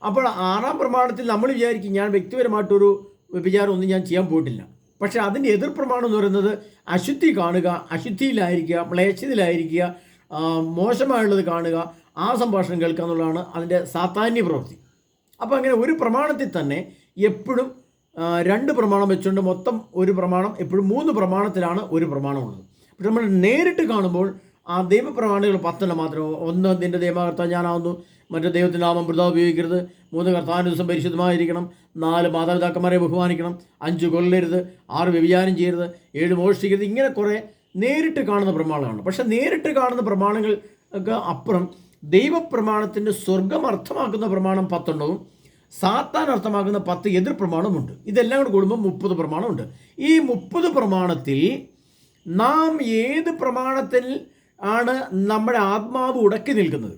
അപ്പോൾ 6-ാം പ്രമാണത്തിൽ നമ്മൾ വിചാരിക്കും, ഞാൻ വ്യക്തിപരമായിട്ടൊരു വ്യഭിചാരം ഒന്നും ഞാൻ ചെയ്യാൻ പോയിട്ടില്ല. പക്ഷേ അതിൻ്റെ എതിർ പ്രമാണം എന്ന് പറയുന്നത് അശുദ്ധി കാണുക, അശുദ്ധിയിലായിരിക്കുക, മ്ലേച്ഛതയിലായിരിക്കുക, മോശമായുള്ളത് കാണുക, ആ സംഭാഷണം കേൾക്കുക എന്നുള്ളതാണ് അതിൻ്റെ സാത്താന്യ പ്രവൃത്തി. അപ്പോൾ അങ്ങനെ ഒരു പ്രമാണത്തിൽ തന്നെ എപ്പോഴും 2 പ്രമാണം വെച്ചുകൊണ്ട് മൊത്തം ഒരു പ്രമാണം, എപ്പോഴും 3 പ്രമാണത്തിലാണ് ഒരു പ്രമാണമുള്ളത്. പക്ഷെ നമ്മൾ നേരിട്ട് കാണുമ്പോൾ ആ ദൈവപ്രമാണികൾ 10 മാത്രമേ. 1 നിൻ്റെ ദൈവകർത്താവ് ഞാനാവുന്നു, മറ്റു ദൈവത്തിൻ്റെ നാമം വൃഥ ഉപയോഗിക്കരുത്, 3 കർത്താവിൻ്റെ ദിവസം പരിശുദ്ധമായിരിക്കണം, 4 മാതാപിതാക്കന്മാരെ ബഹുമാനിക്കണം, 5 കൊല്ലരുത്, 6 വ്യഭിചാരം ചെയ്യരുത്, 7 മോഷ്ടിക്കരുത്. ഇങ്ങനെ കുറേ നേരിട്ട് കാണുന്ന പ്രമാണങ്ങളാണ്. പക്ഷെ നേരിട്ട് കാണുന്ന പ്രമാണങ്ങൾക്ക് അപ്പുറം ദൈവപ്രമാണത്തിൻ്റെ സ്വർഗം അർത്ഥമാക്കുന്ന പ്രമാണം 10 സാത്താൻ അർത്ഥമാക്കുന്ന 10 എതിർ പ്രമാണമുണ്ട്. ഇതെല്ലാം കൂടെ കൂടുമ്പോൾ 30 പ്രമാണമുണ്ട്. ഈ 30 പ്രമാണത്തിൽ നാം ഏത് പ്രമാണത്തിൽ ആണ് നമ്മുടെ ആത്മാവ് ഉടക്കി നിൽക്കുന്നത്,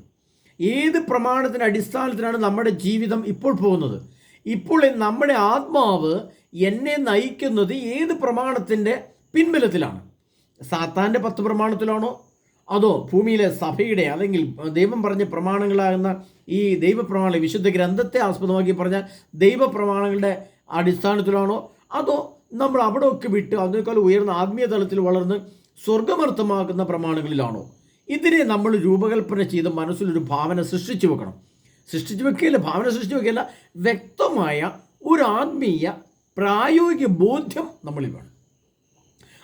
ഏത് പ്രമാണത്തിൻ്റെ അടിസ്ഥാനത്തിലാണ് നമ്മുടെ ജീവിതം ഇപ്പോൾ പോകുന്നത്, ഇപ്പോൾ നമ്മുടെ ആത്മാവ് എന്നെ നയിക്കുന്നത് ഏത് പ്രമാണത്തിൻ്റെ പിൻബലത്തിലാണ്? സാത്താൻ്റെ 10 പ്രമാണത്തിലാണോ, അതോ ഭൂമിയിലെ സഭയുടെ അല്ലെങ്കിൽ ദൈവം പറഞ്ഞ പ്രമാണങ്ങളാകുന്ന ഈ ദൈവപ്രമാണങ്ങൾ, വിശുദ്ധ ഗ്രന്ഥത്തെ ആസ്പദമാക്കി പറഞ്ഞ ദൈവപ്രമാണങ്ങളുടെ അടിസ്ഥാനത്തിലാണോ, അതോ നമ്മൾ അവിടെയൊക്കെ വിട്ട് അതിനേക്കാൾ ഉയർന്ന ആത്മീയ തലത്തിൽ വളർന്ന് സ്വർഗമർത്ഥമാക്കുന്ന പ്രമാണങ്ങളിലാണോ? ഇതിനെ നമ്മൾ രൂപകൽപ്പന ചെയ്ത് മനസ്സിലൊരു ഭാവന സൃഷ്ടിച്ചു വെക്കണം. ഭാവന സൃഷ്ടിച്ചു വെക്കുകയല്ല, വ്യക്തമായ ഒരു ആത്മീയ പ്രായോഗിക ബോധ്യം നമ്മളിൽ വേണം.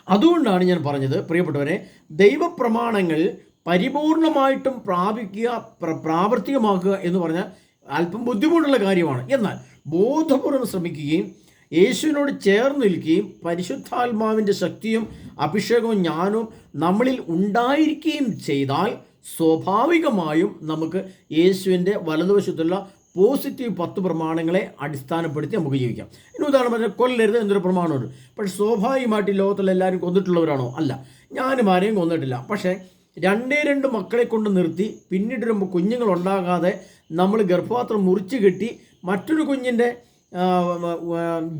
അതുകൊണ്ടാണ് ഞാൻ പറഞ്ഞത്, പ്രിയപ്പെട്ടവരെ, ദൈവപ്രമാണങ്ങൾ പരിപൂർണമായിട്ടും പ്രാവർത്തികമാക്കുക എന്ന് പറഞ്ഞാൽ അല്പം ബുദ്ധിമുട്ടുള്ള കാര്യമാണ്. എന്നാൽ ബോധപൂർവ്വം ശ്രമിക്കുകയും യേശുവിനോട് ചേർന്ന് നിൽക്കുകയും പരിശുദ്ധാത്മാവിൻ്റെ ശക്തിയും അഭിഷേകവും ജ്ഞാനവും നമ്മളിൽ ഉണ്ടായിരിക്കുകയും ചെയ്താൽ സ്വാഭാവികമായും നമുക്ക് യേശുവിൻ്റെ വലതുവശത്തുള്ള പോസിറ്റീവ് 10 പ്രമാണങ്ങളെ അടിസ്ഥാനപ്പെടുത്തി നമുക്ക് ജീവിക്കാം. ഇനി ഉദാഹരണം പറഞ്ഞാൽ, കൊല്ലരുത് എന്നൊരു പ്രമാണമുണ്ട്. പക്ഷേ സ്വാഭാവികമായിട്ട് ലോകത്തുള്ള എല്ലാവരും കൊന്നിട്ടുള്ളവരാണോ? അല്ല, ഞാനും ആരെയും കൊന്നിട്ടില്ല. പക്ഷേ 2 മക്കളെ കൊണ്ട് നിർത്തി പിന്നീട് കുഞ്ഞുങ്ങളുണ്ടാകാതെ നമ്മൾ ഗർഭപാത്രം മുറിച്ച് കെട്ടി മറ്റൊരു കുഞ്ഞിൻ്റെ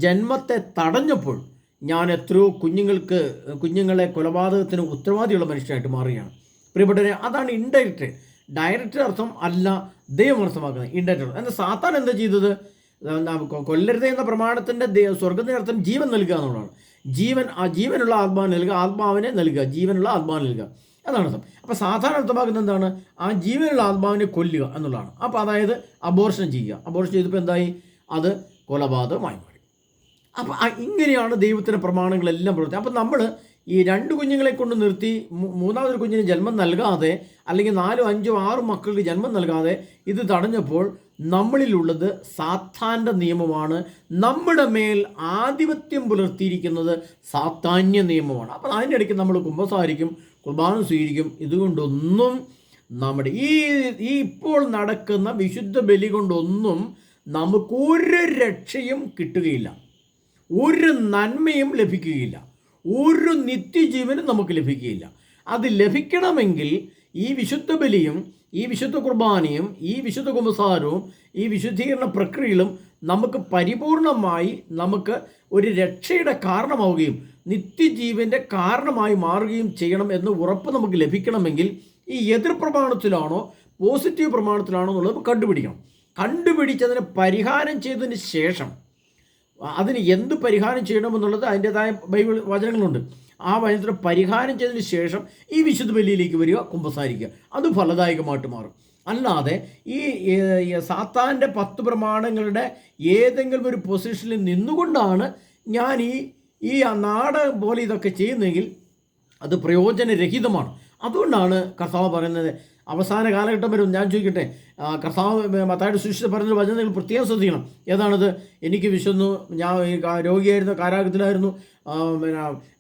ജന്മത്തെ തടഞ്ഞപ്പോൾ ഞാൻ എത്രയോ കുഞ്ഞുങ്ങളെ കൊലപാതകത്തിന് ഉത്തരവാദിയുള്ള മനുഷ്യനായിട്ട് മാറുകയാണ്. പ്രിയപ്പെട്ടവരെ, അതാണ് ഇൻഡയറക്റ്റ്. ഡയറക്റ്റ് അർത്ഥം അല്ല ദൈവം അർത്ഥമാക്കുന്നത്, ഇൻഡയറക്റ്റ്. എന്നാൽ സാത്താൻ എന്താ ചെയ്തത്? കൊല്ലരുത് എന്ന പ്രമാണത്തിൻ്റെ സ്വർഗത്തിൻ്റെ അർത്ഥം ജീവൻ നൽകുക എന്നുള്ളതാണ്. ജീവനുള്ള ആത്മാവിനെ നൽകുക, ആത്മാവിനെ നൽകുക, ജീവനുള്ള ആത്മാവിനെ നൽകുക, അതാണ് അർത്ഥം. അപ്പോൾ സാധാരണ അർത്ഥമാക്കുന്നത് എന്താണ്? ആ ജീവനുള്ള ആത്മാവിനെ കൊല്ലുക എന്നുള്ളതാണ്. അപ്പോൾ അതായത് അബോർഷൻ ചെയ്യുക. അബോർഷൻ ചെയ്തപ്പോൾ എന്തായി? അത് കൊലപാതകമായി മാറി. അപ്പോൾ ഇങ്ങനെയാണ് ദൈവത്തിൻ്റെ പ്രമാണങ്ങളെല്ലാം പ്രവർത്തിക്കുക. അപ്പോൾ നമ്മൾ ഈ 2 കുഞ്ഞുങ്ങളെ കൊണ്ട് നിർത്തി മൂന്നാമതൊരു കുഞ്ഞിന് ജന്മം നൽകാതെ, അല്ലെങ്കിൽ 4, 5, 6 മക്കൾക്ക് ജന്മം നൽകാതെ ഇത് തടഞ്ഞപ്പോൾ നമ്മളിലുള്ളത് സാത്താൻ്റെ നിയമമാണ്. നമ്മുടെ മേൽ ആധിപത്യം പുലർത്തിയിരിക്കുന്നത് സാത്താന്യ നിയമമാണ്. അപ്പോൾ അതിൻ്റെ ഇടയ്ക്ക് നമ്മൾ കുമ്പസാരിക്കും, കുർബാന സ്വീകരിക്കും. ഇതുകൊണ്ടൊന്നും നമ്മുടെ ഈ ഇപ്പോൾ നടക്കുന്ന വിശുദ്ധ ബലി കൊണ്ടൊന്നും നമുക്കൊരു രക്ഷയും കിട്ടുകയില്ല, ഒരു നന്മയും ലഭിക്കുകയില്ല, ഒരു നിത്യജീവനും നമുക്ക് ലഭിക്കുകയില്ല. അത് ലഭിക്കണമെങ്കിൽ ഈ വിശുദ്ധ ബലിയും ഈ വിശുദ്ധ കുർബാനയും ഈ വിശുദ്ധ കുമ്പസാരവും ഈ വിശുദ്ധീകരണ പ്രക്രിയകളും നമുക്ക് പരിപൂർണമായി നമുക്ക് ഒരു രക്ഷയുടെ കാരണമാവുകയും നിത്യജീവൻ്റെ കാരണമായി മാറുകയും ചെയ്യണം എന്ന് ഉറപ്പ് നമുക്ക് ലഭിക്കണമെങ്കിൽ ഈ എതിർ പ്രമാണത്തിലാണോ പോസിറ്റീവ് പ്രമാണത്തിലാണോ എന്നുള്ളത് കണ്ടുപിടിക്കണം. കണ്ടുപിടിച്ചതിന് പരിഹാരം ചെയ്തതിന് ശേഷം അതിന് എന്ത് പരിഹാരം ചെയ്യണമെന്നുള്ളത് അതിൻ്റെതായ ബൈബിൾ വചനങ്ങളുണ്ട്. ആ വചനത്തിന് പരിഹാരം ചെയ്തതിന് ശേഷം ഈ വിശുദ്ധ ബലിയിലേക്ക് വരിക, കുമ്പസാരിക്കുക. അത് ഫലദായകമായിട്ട് മാറും. അല്ലാതെ ഈ സാത്താൻ്റെ 10 പ്രമാണങ്ങളുടെ ഏതെങ്കിലും ഒരു പൊസിഷനിൽ നിന്നുകൊണ്ടാണ് ഞാൻ ഈ നാട് പോലെ ഇതൊക്കെ ചെയ്യുന്നതെങ്കിൽ അത് പ്രയോജനരഹിതമാണ്. അതുകൊണ്ടാണ് കർത്താവ് പറയുന്നത് അവസാന കാലഘട്ടം വരും. ഞാൻ ചോദിക്കട്ടെ, കർത്താവ് മത്തായിയുടെ സുവിശേഷത്തിൽ പറഞ്ഞൊരു വചനം നിങ്ങൾ പ്രത്യേകം ശ്രദ്ധിക്കണം. ഏതാണത്? എനിക്ക് വിശന്നു, ഞാൻ രോഗിയായിരുന്നു, കാരാഗ്രഹത്തിലായിരുന്നു,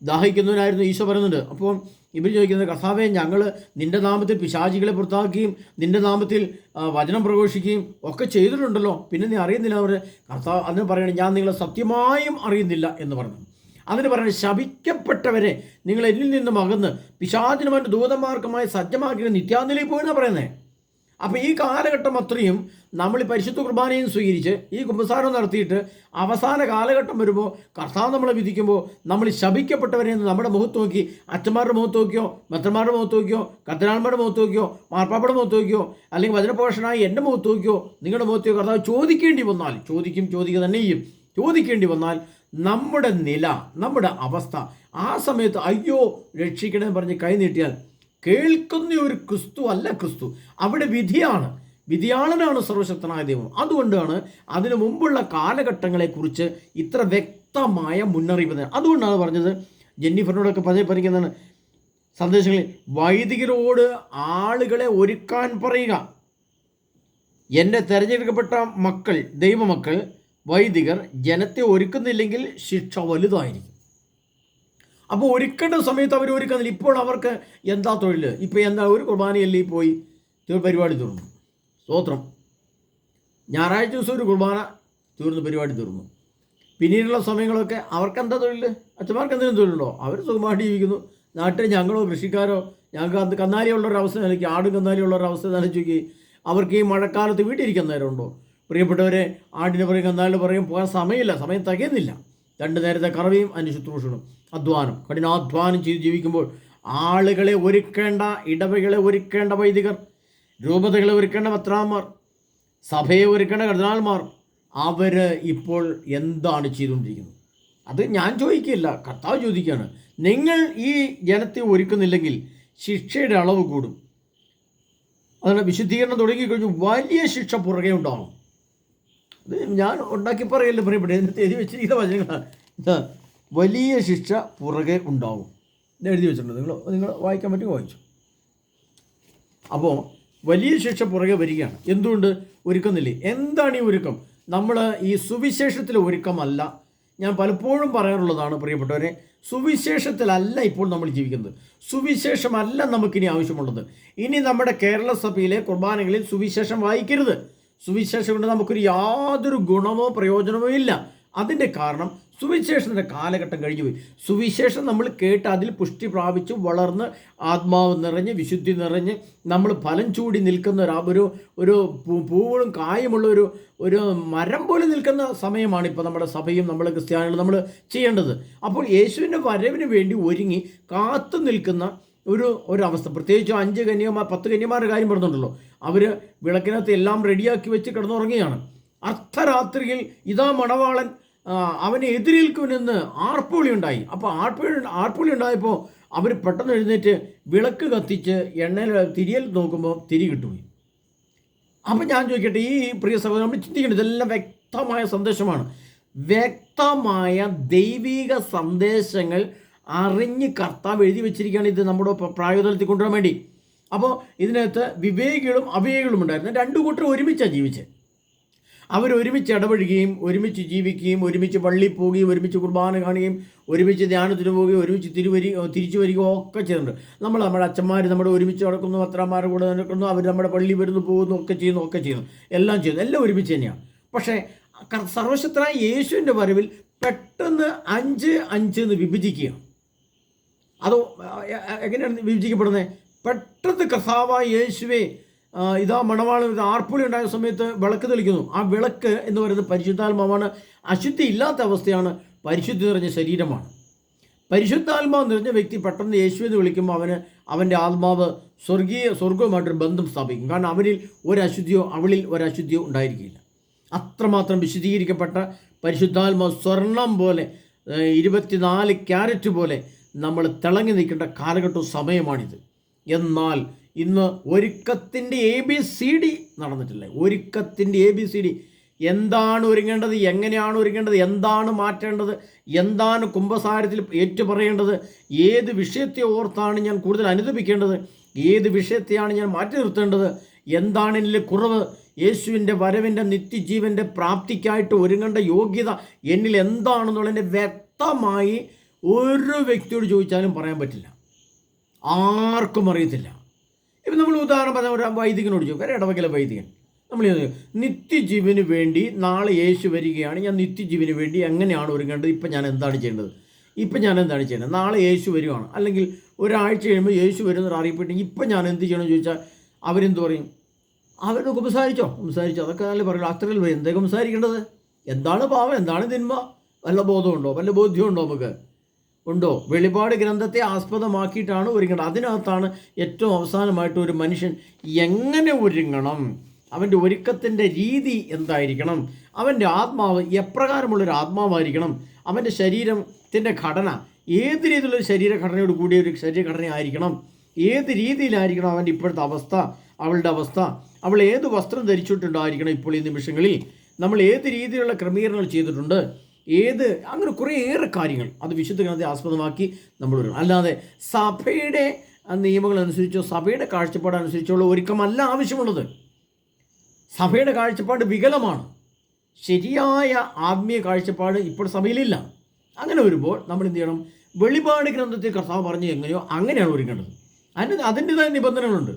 ദാഹിക്കുന്നവനായിരുന്നു, ഈശോ പറയുന്നുണ്ട്. അപ്പോൾ ഇവർ ചോദിക്കുന്നത്, കർത്താവേ, ഞങ്ങൾ നിൻ്റെ നാമത്തിൽ പിശാചികളെ പുറത്താക്കുകയും നിൻ്റെ നാമത്തിൽ വചനം പ്രഘോഷിക്കുകയും ഒക്കെ ചെയ്തിട്ടുണ്ടല്ലോ, പിന്നെ നീ അറിയുന്നില്ല. അവർ കർത്താവ് അതിന് പറയണം, ഞാൻ നിങ്ങളെ സത്യമായും അറിയുന്നില്ല എന്ന് പറഞ്ഞു. അതിന് പറയുന്നത്, ശപിക്കപ്പെട്ടവരെ നിങ്ങൾ എന്നിൽ നിന്നും അകന്ന് പിശാചിനുമായിട്ട് ദൂതന്മാർക്കുമായി സജ്ജമാക്കി നിത്യാന്തിലേക്ക് പോയെന്നാണ് പറയുന്നത്. അപ്പോൾ ഈ കാലഘട്ടം അത്രയും നമ്മൾ ഈ പരിശുദ്ധ കുർബാനയും സ്വീകരിച്ച് ഈ കുമ്പസാരം നടത്തിയിട്ട് അവസാന കാലഘട്ടം വരുമ്പോൾ കർത്താവ് നമ്മളെ വിധിക്കുമ്പോൾ നമ്മൾ ശപിക്കപ്പെട്ടവരെ നമ്മുടെ മുഖത്ത് നോക്കി, അച്ഛന്മാരുടെ മുഖത്ത് നോക്കിയോ, മെത്രന്മാരുടെ മുഖത്ത് നോക്കിയോ, കർദിനാൾമാരുടെ മുഖത്ത് നോക്കിയോ, മാർപ്പാപ്പയുടെ മുഖത്ത് നോക്കിയോ, അല്ലെങ്കിൽ വചനപോഷനായി എൻ്റെ മുഖത്ത് നോക്കിയോ, നിങ്ങളുടെ മുഖത്ത് നോക്കിയോ കർത്താവ് ചോദിക്കേണ്ടി വന്നാൽ, ചോദിക്കുക തന്നെ ചെയ്യും. ചോദിക്കേണ്ടി വന്നാൽ നമ്മുടെ നില, നമ്മുടെ അവസ്ഥ, ആ സമയത്ത് അയ്യോ രക്ഷിക്കണമെന്ന് പറഞ്ഞ് കൈ നീട്ടിയാൽ കേൾക്കുന്ന ഒരു ക്രിസ്തു അല്ല ക്രിസ്തു. അവിടെ വിധിയാളനാണ് സർവശക്തനായ ദൈവം. അതുകൊണ്ടാണ് അതിനു മുമ്പുള്ള കാലഘട്ടങ്ങളെക്കുറിച്ച് ഇത്ര വ്യക്തമായ മുന്നറിയിപ്പ്. അതുകൊണ്ടാണ് പറഞ്ഞത്, ജെന്നിഫറിനോടൊക്കെ പറഞ്ഞിരിക്കുന്നതാണ് സന്ദേശങ്ങളിൽ, വൈദികരോട് ആളുകളെ ഒരുക്കാൻ പറയുക. എൻ്റെ തിരഞ്ഞെടുക്കപ്പെട്ട മക്കൾ, ദൈവമക്കൾ, വൈദികർ ജനത്തെ ഒരുക്കുന്നില്ലെങ്കിൽ ശിക്ഷ വലുതായിരിക്കും. അപ്പോൾ ഒരുക്കേണ്ട സമയത്ത് അവർ ഒരുക്കുന്നില്ല. ഇപ്പോൾ അവർക്ക് എന്താ തൊഴിൽ? ഇപ്പോൾ എന്താ, ഒരു കുർബാനയല്ലേ പോയി പരിപാടി തീർന്നു, സ്തോത്രം. ഞായറാഴ്ച ദിവസം ഒരു കുർബാന തീർന്നു, പരിപാടി തീർന്നു. പിന്നീടുള്ള സമയങ്ങളൊക്കെ അവർക്ക് എന്താ തൊഴിൽ? അച്ഛന്മാർക്ക് എന്തെങ്കിലും തൊഴിലുണ്ടോ? അവർ സുഖമായിട്ട് ജീവിക്കുന്നു. നാട്ടിൽ ഞങ്ങളോ കൃഷിക്കാരോ ഞങ്ങൾക്ക് അത് കന്നാലിയുള്ളൊരവസ്ഥ നിലയ്ക്ക്, ആടും കന്നാലിയുള്ളൊരവസ്ഥ നിലയ്ക്ക് അവർക്ക് ഈ മഴക്കാലത്ത് വീട്ടിലിരിക്കുന്ന നേരമുണ്ടോ? പ്രിയപ്പെട്ടവരെ, ആടിന് പറയും, കന്നാലിന് പറയും, പോകാൻ സമയമില്ല, സമയം തികയുന്നില്ല. 2 നേരത്തെ കറവയും അതിന് ശുശ്രൂഷണം, അധ്വാനം, കഠിനാധ്വാനം ചെയ്ത് ജീവിക്കുമ്പോൾ ആളുകളെ ഒരുക്കേണ്ട, ഇടവകളെ ഒരുക്കേണ്ട വൈദികർ, രൂപതകളെ ഒരുക്കേണ്ട മെത്രാന്മാർ, സഭയെ ഒരുക്കേണ്ട കർദിനാൾമാർ, അവർ ഇപ്പോൾ എന്താണ് ചെയ്തുകൊണ്ടിരിക്കുന്നത്? അത് ഞാൻ ചോദിക്കില്ല, കർത്താവ് ചോദിക്കുകയാണ്. നിങ്ങൾ ഈ ജനത്തെ ഒരുക്കുന്നില്ലെങ്കിൽ ശിക്ഷയുടെ അളവ് കൂടും. അതുകൊണ്ട് വിശുദ്ധീകരണം തുടങ്ങിക്കഴിഞ്ഞു വലിയ ശിക്ഷ പുറകെ ഉണ്ടാകും. ഇത് ഞാൻ ഉണ്ടാക്കി പറയല്ലേ, പറയപ്പെട്ടെ, എന്നിട്ട് എഴുതി വെച്ചിരിക്കുന്ന വചനങ്ങളാണ്. വലിയ ശിക്ഷ പുറകെ ഉണ്ടാവും. ഇത് എഴുതി വെച്ചിട്ടുണ്ട്, നിങ്ങൾ വായിക്കാൻ പറ്റും, വായിച്ചു. അപ്പോൾ വലിയ ശിക്ഷ പുറകെ വരികയാണ്. എന്തുകൊണ്ട്? ഒരുക്കുന്നില്ലേ? എന്താണ് ഈ ഒരുക്കം? നമ്മൾ ഈ സുവിശേഷത്തിലെ ഒരുക്കമല്ല. ഞാൻ പലപ്പോഴും പറയാറുള്ളതാണ് പ്രിയപ്പെട്ടവരെ, സുവിശേഷത്തിലല്ല ഇപ്പോൾ നമ്മൾ ജീവിക്കുന്നത്. സുവിശേഷമല്ല നമുക്കിനി ആവശ്യമുള്ളത്. ഇനി നമ്മുടെ കേരള സഭയിലെ കുർബാനകളിൽ സുവിശേഷം വായിക്കരുത്. സുവിശേഷം കൊണ്ട് നമുക്കൊരു യാതൊരു ഗുണമോ പ്രയോജനമോ ഇല്ല. അതിൻ്റെ കാരണം സുവിശേഷത്തിൻ്റെ കാലഘട്ടം കഴിഞ്ഞു പോയി. സുവിശേഷം നമ്മൾ കേട്ട് അതിൽ പുഷ്ടി പ്രാപിച്ച് വളർന്ന് ആത്മാവ് നിറഞ്ഞ് വിശുദ്ധി നിറഞ്ഞ് നമ്മൾ ഫലം ചൂടി നിൽക്കുന്ന ഒരു പൂവും കായുമുള്ള ഒരു മരം പോലെ നിൽക്കുന്ന സമയമാണ് ഇപ്പോൾ നമ്മുടെ സഭയും നമ്മൾ ക്രിസ്ത്യാനികളും നമ്മൾ ചെയ്യേണ്ടത്. അപ്പോൾ യേശുവിൻ്റെ വരവിന് വേണ്ടി ഒരുങ്ങി കാത്തു നിൽക്കുന്ന ഒരവസ്ഥ. പ്രത്യേകിച്ച് 5 കന്യകമാർ 10 കന്യകമാരുടെ കാര്യം പറഞ്ഞിട്ടുണ്ടല്ലോ. അവർ വിളക്കിനകത്ത് എല്ലാം റെഡിയാക്കി വെച്ച് കിടന്നുറങ്ങുകയാണ്. അർദ്ധരാത്രിയിൽ ഇതാ മണവാളൻ അവനെ എതിരേൽക്കുമെന്ന് ആർപ്പുവിളി ഉണ്ടായി. അപ്പോൾ ആർപ്പുവിളി ഉണ്ടായപ്പോൾ അവർ പെട്ടെന്ന് എഴുന്നേറ്റ് വിളക്ക് കത്തിച്ച് എണ്ണയിൽ തിരിയൽ നോക്കുമ്പോൾ തിരി കിട്ടുപോയി. അപ്പം ഞാൻ ചോദിക്കട്ടെ, ഈ പ്രിയ സഹോദരൻ, നമ്മൾ ചിന്തിക്കേണ്ടത് ഇതെല്ലാം വ്യക്തമായ സന്ദേശമാണ്. വ്യക്തമായ ദൈവിക സന്ദേശങ്ങൾ അറിഞ്ഞ് കർത്താവ് എഴുതി വെച്ചിരിക്കുകയാണ്. ഇത് നമ്മുടെ പ്രായോഗതലത്തിൽ കൊണ്ടുവരാൻ വേണ്ടി. അപ്പോൾ ഇതിനകത്ത് വിവേകികളും അവിവേകികളും ഉണ്ടായിരുന്നു. 2 കൂട്ടർ ഒരുമിച്ചാണ് ജീവിച്ചത്. അവരൊരുമിച്ച് ഇടപഴകുകയും ഒരുമിച്ച് ജീവിക്കുകയും ഒരുമിച്ച് പള്ളിയിൽ പോവുകയും ഒരുമിച്ച് കുർബാന കാണുകയും ഒരുമിച്ച് ധ്യാനത്തിന് പോവുകയും ഒരുമിച്ച് തിരിച്ചു വരികയും ഒക്കെ ചെയ്തിട്ടുണ്ട്. നമ്മുടെ അച്ഛന്മാർ നമ്മുടെ ഒരുമിച്ച് നടക്കുന്നു, പത്രാന്മാരുടെ കൂടെ നടക്കുന്നു, അവർ നമ്മുടെ പള്ളിയിൽ വരുന്നു, പോകുന്നു, ഒക്കെ ചെയ്യുന്നു, എല്ലാം ഒരുമിച്ച് തന്നെയാണ്. പക്ഷേ സർവശക്തനായ യേശുവിൻ്റെ വരവിൽ പെട്ടെന്ന് 5 എന്ന് വിഭജിക്കുകയാണ്. അത് എങ്ങനെയാണ് വിഭജിക്കപ്പെടുന്നത്? പെട്ടെന്ന് കർത്താവായ യേശുവെ ഇതാ മണവാളൻ ഇത് ആർപ്പുളി ഉണ്ടായ സമയത്ത് വിളക്ക് തെളിക്കുന്നു. ആ വിളക്ക് എന്ന് പറയുന്നത് പരിശുദ്ധാത്മാവാണ്. അശുദ്ധി ഇല്ലാത്ത അവസ്ഥയാണ് പരിശുദ്ധി നിറഞ്ഞ ശരീരമാണ്. പരിശുദ്ധാത്മാവ് നിറഞ്ഞ വ്യക്തി പെട്ടെന്ന് യേശുവിനെ വിളിക്കുമ്പോൾ അവൻ്റെ ആത്മാവ് സ്വർഗവുമായിട്ടൊരു ബന്ധം സ്ഥാപിക്കും. കാരണം അവനിൽ ഒരശുദ്ധിയോ അവളിൽ ഒരശുദ്ധിയോ ഉണ്ടായിരിക്കില്ല. അത്രമാത്രം വിശുദ്ധീകരിക്കപ്പെട്ട പരിശുദ്ധാത്മാവ് സ്വർണം പോലെ 24 ക്യാരറ്റ് പോലെ നമ്മൾ തിളങ്ങി നിൽക്കേണ്ട കാലഘട്ടവും സമയമാണിത്. എന്നാൽ ഇന്ന് ഒരുക്കത്തിൻ്റെ ABCD നടന്നിട്ടില്ല. ഒരുക്കത്തിൻ്റെ ABCD എന്താണ് ഒരുങ്ങേണ്ടത്, എങ്ങനെയാണ് ഒരുങ്ങേണ്ടത്, എന്താണ് മാറ്റേണ്ടത്, എന്താണ് കുംഭസാരത്തിൽ ഏറ്റുപറയേണ്ടത്, ഏത് വിഷയത്തെ ഓർത്താണ് ഞാൻ കൂടുതൽ അനുദപിക്കേണ്ടത്, ഏത് വിഷയത്തെയാണ് ഞാൻ മാറ്റി നിർത്തേണ്ടത്, എന്താണ് എന്നിലെ കുറവ്, യേശുവിൻ്റെ വരവിൻ്റെ നിത്യജീവൻ്റെ പ്രാപ്തിക്കായിട്ട് ഒരുങ്ങേണ്ട യോഗ്യത എന്നിൽ എന്താണെന്നുള്ളതിൻ്റെ വ്യക്തമായി ഒരു വ്യക്തിയോട് ചോദിച്ചാലും പറയാൻ പറ്റില്ല. ആർക്കും അറിയത്തില്ല. ഇപ്പം നമ്മൾ ഉദാഹരണം പറഞ്ഞ ഒരു വൈദികനോട് ചോദിക്കും, ഇടവകയിലെ വൈദികൻ, നമ്മൾ നിത്യജീവന് വേണ്ടി നാളെ യേശു വരികയാണ്, ഞാൻ നിത്യജീവന് വേണ്ടി എങ്ങനെയാണ് ഒരുങ്ങേണ്ടത്, ഇപ്പം ഞാൻ എന്താണ് ചെയ്യേണ്ടത്, നാളെ യേശു വരുവാണ്, അല്ലെങ്കിൽ ഒരാഴ്ച കഴിയുമ്പോൾ യേശു വരുന്നൊരു അറിയിപ്പിട്ട് ഇപ്പം ഞാൻ എന്ത് ചെയ്യണമെന്ന് ചോദിച്ചാൽ അവരെന്ത് പറയും? അവരോട് സംസാരിച്ചോ, അതൊക്കെ നല്ല പറയുള്ളൂ. അത്രയിൽ വരും എന്താ സംസാരിക്കേണ്ടത്? എന്താണ് പാവം, എന്താണ് തിന്മ, വല്ല ബോധമുണ്ടോ, വല്ല ബോധ്യമുണ്ടോ, നമുക്ക് ഉണ്ടോ? വെളിപാട് ഗ്രന്ഥത്തെ ആസ്പദമാക്കിയിട്ടാണ് ഒരുങ്ങേണ്ടത്. അതിനകത്താണ് ഏറ്റവും അവസാനമായിട്ട് ഒരു മനുഷ്യൻ എങ്ങനെ ഒരുങ്ങണം, അവൻ്റെ ഒരുക്കത്തിൻ്റെ രീതി എന്തായിരിക്കണം, അവൻ്റെ ആത്മാവ് എപ്രകാരമുള്ളൊരു ആത്മാവായിരിക്കണം, അവൻ്റെ ശരീരത്തിൻ്റെ ഘടന ഏത് രീതിയിലുള്ളൊരു ശരീരഘടനയോട് കൂടിയ ഒരു ശരീരഘടന ആയിരിക്കണം, ഏത് രീതിയിലായിരിക്കണം അവൻ്റെ ഇപ്പോഴത്തെ അവസ്ഥ, അവളുടെ അവസ്ഥ, അവൾ ഏത് വസ്ത്രം ധരിച്ചിട്ടുണ്ടായിരിക്കണം ഇപ്പോൾ ഈ നിമിഷങ്ങളിൽ, നമ്മൾ ഏത് രീതിയിലുള്ള ക്രമീകരണങ്ങൾ ചെയ്തിട്ടുണ്ട്, അങ്ങനെ കുറേയേറെ കാര്യങ്ങൾ അത് വിശുദ്ധ ഗ്രന്ഥത്തെ ആസ്പദമാക്കി നമ്മൾ വരും. അല്ലാതെ സഭയുടെ നിയമങ്ങൾ അനുസരിച്ചോ സഭയുടെ കാഴ്ചപ്പാടനുസരിച്ചുള്ള ഒരുക്കമല്ല ആവശ്യമുള്ളത്. സഭയുടെ കാഴ്ചപ്പാട് വികലമാണ്. ശരിയായ ആത്മീയ കാഴ്ചപ്പാട് ഇപ്പോൾ സഭയിലില്ല. അങ്ങനെ വരുമ്പോൾ നമ്മൾ എന്ത് ചെയ്യണം? വെളിപാട് ഗ്രന്ഥത്തിൽ കർത്താവ് പറഞ്ഞു എങ്ങനെയോ അങ്ങനെയാണ് ഒരുക്കേണ്ടത്. അതിൻ്റെതായ നിബന്ധനകളുണ്ട്.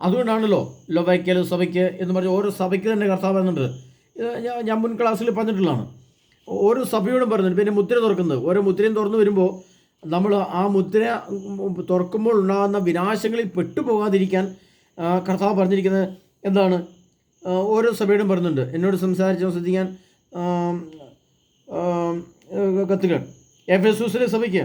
അതുകൊണ്ടാണല്ലോ ലൊവൈക്കൽ സഭയ്ക്ക് എന്ന് പറഞ്ഞാൽ ഓരോ സഭയ്ക്ക് തന്നെ കർത്താവ് പറയുന്നുണ്ട്. ഞാൻ മുൻ ക്ലാസ്സിൽ പറഞ്ഞിട്ടുള്ളതാണ്. ഓരോ സഭയോടും പറയുന്നുണ്ട്. പിന്നെ മുദ്ര തുറക്കുന്നത്, ഓരോ മുദ്രയും തുറന്നു വരുമ്പോൾ നമ്മൾ ആ മുദ്ര തുറക്കുമ്പോൾ ഉണ്ടാകുന്ന വിനാശങ്ങളിൽ പെട്ടുപോകാതിരിക്കാൻ കർത്താവ് പറഞ്ഞിരിക്കുന്നത് എന്താണ്? ഓരോ സഭയോടും പറയുന്നുണ്ട്. എന്നോട് സംസാരിച്ച ശ്രദ്ധിക്കാൻ കത്തുകൾ എഫെസൂസിലെ സഭയ്ക്ക്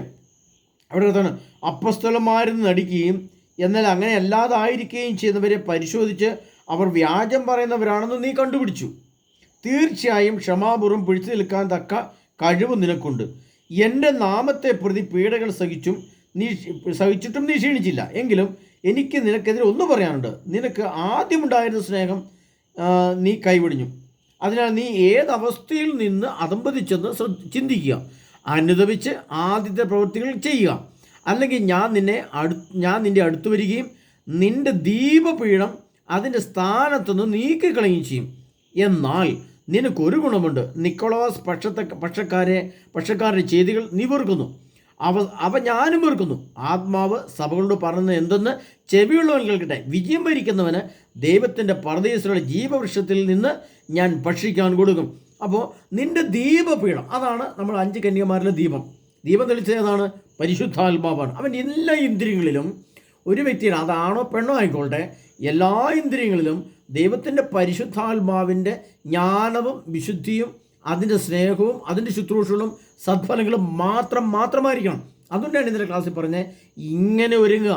അവിടെ കത്താണ്, അപ്പസ്തലന്മാരിൽ നിന്ന് നടിക്കുകയും എന്നാൽ അങ്ങനെ അല്ലാതായിരിക്കുകയും ചെയ്യുന്നവരെ പരിശോധിച്ച് അവർ വ്യാജം പറയുന്നവരാണെന്ന് നീ കണ്ടുപിടിച്ചു. തീർച്ചയായും ക്ഷമാപൂർവ്വം പിടിച്ചു നിൽക്കാൻ തക്ക കഴിവ് നിനക്കുണ്ട്. എൻ്റെ നാമത്തെ പ്രതി പീഡകൾ സഹിച്ചിട്ടും നീ ക്ഷീണിച്ചില്ല. എങ്കിലും എനിക്ക് നിനക്കെതിരെ ഒന്ന് പറയാനുണ്ട്. നിനക്ക് ആദ്യമുണ്ടായിരുന്ന സ്നേഹം നീ കൈവിടിഞ്ഞു. അതിനാൽ നീ ഏതവസ്ഥയിൽ നിന്ന് അധംപതിച്ചെന്ന് ചിന്തിക്കുക, അനുദപിച്ച് ആദ്യത്തെ പ്രവൃത്തികൾ ചെയ്യുക. അല്ലെങ്കിൽ ഞാൻ നിൻ്റെ അടുത്ത് വരികയും നിൻ്റെ ദീപപീഠം അതിൻ്റെ സ്ഥാനത്തുനിന്ന് നീക്കിക്കളയുകയും ചെയ്യും. എന്നാൽ നിനക്കൊരു ഗുണമുണ്ട്. നിക്കോളാസ് പക്ഷക്കാരുടെ ചെയ്തികൾ നീ വെറുക്കുന്നു, അവ ഞാനും വെറുക്കുന്നു. ആത്മാവ് സഭകളോട് പറയുന്നത് എന്തെന്ന് ചെവിയുള്ളവൻ കേൾക്കട്ടെ. വിജയം വരിക്കുന്നവന് ദൈവത്തിൻ്റെ പരദേശിലുള്ള ജീവവൃക്ഷത്തിൽ നിന്ന് ഞാൻ ഭക്ഷിക്കാൻ കൊടുക്കും. അപ്പോൾ നിൻ്റെ ദീപപീഠം, അതാണ് നമ്മൾ 5 കന്യകമാരിലെ ദീപം തെളിച്ചതാണ് പരിശുദ്ധാത്മാവാണ്. അവൻ എല്ലാ ഇന്ദ്രിയങ്ങളിലും ഒരു വ്യക്തിയാണ്, അതാണോ പെണ്ണോ ആയിക്കോട്ടെ, എല്ലാ ഇന്ദ്രിയങ്ങളിലും ദൈവത്തിൻ്റെ പരിശുദ്ധാത്മാവിൻ്റെ ജ്ഞാനവും വിശുദ്ധിയും അതിൻ്റെ സ്നേഹവും അതിൻ്റെ ശുശ്രൂഷകളും സദ്ഫലങ്ങളും മാത്രമായിരിക്കണം. അതുകൊണ്ടാണ് ഇന്നലെ ക്ലാസ്സിൽ പറഞ്ഞത് ഇങ്ങനെ ഒരുങ്ങുക.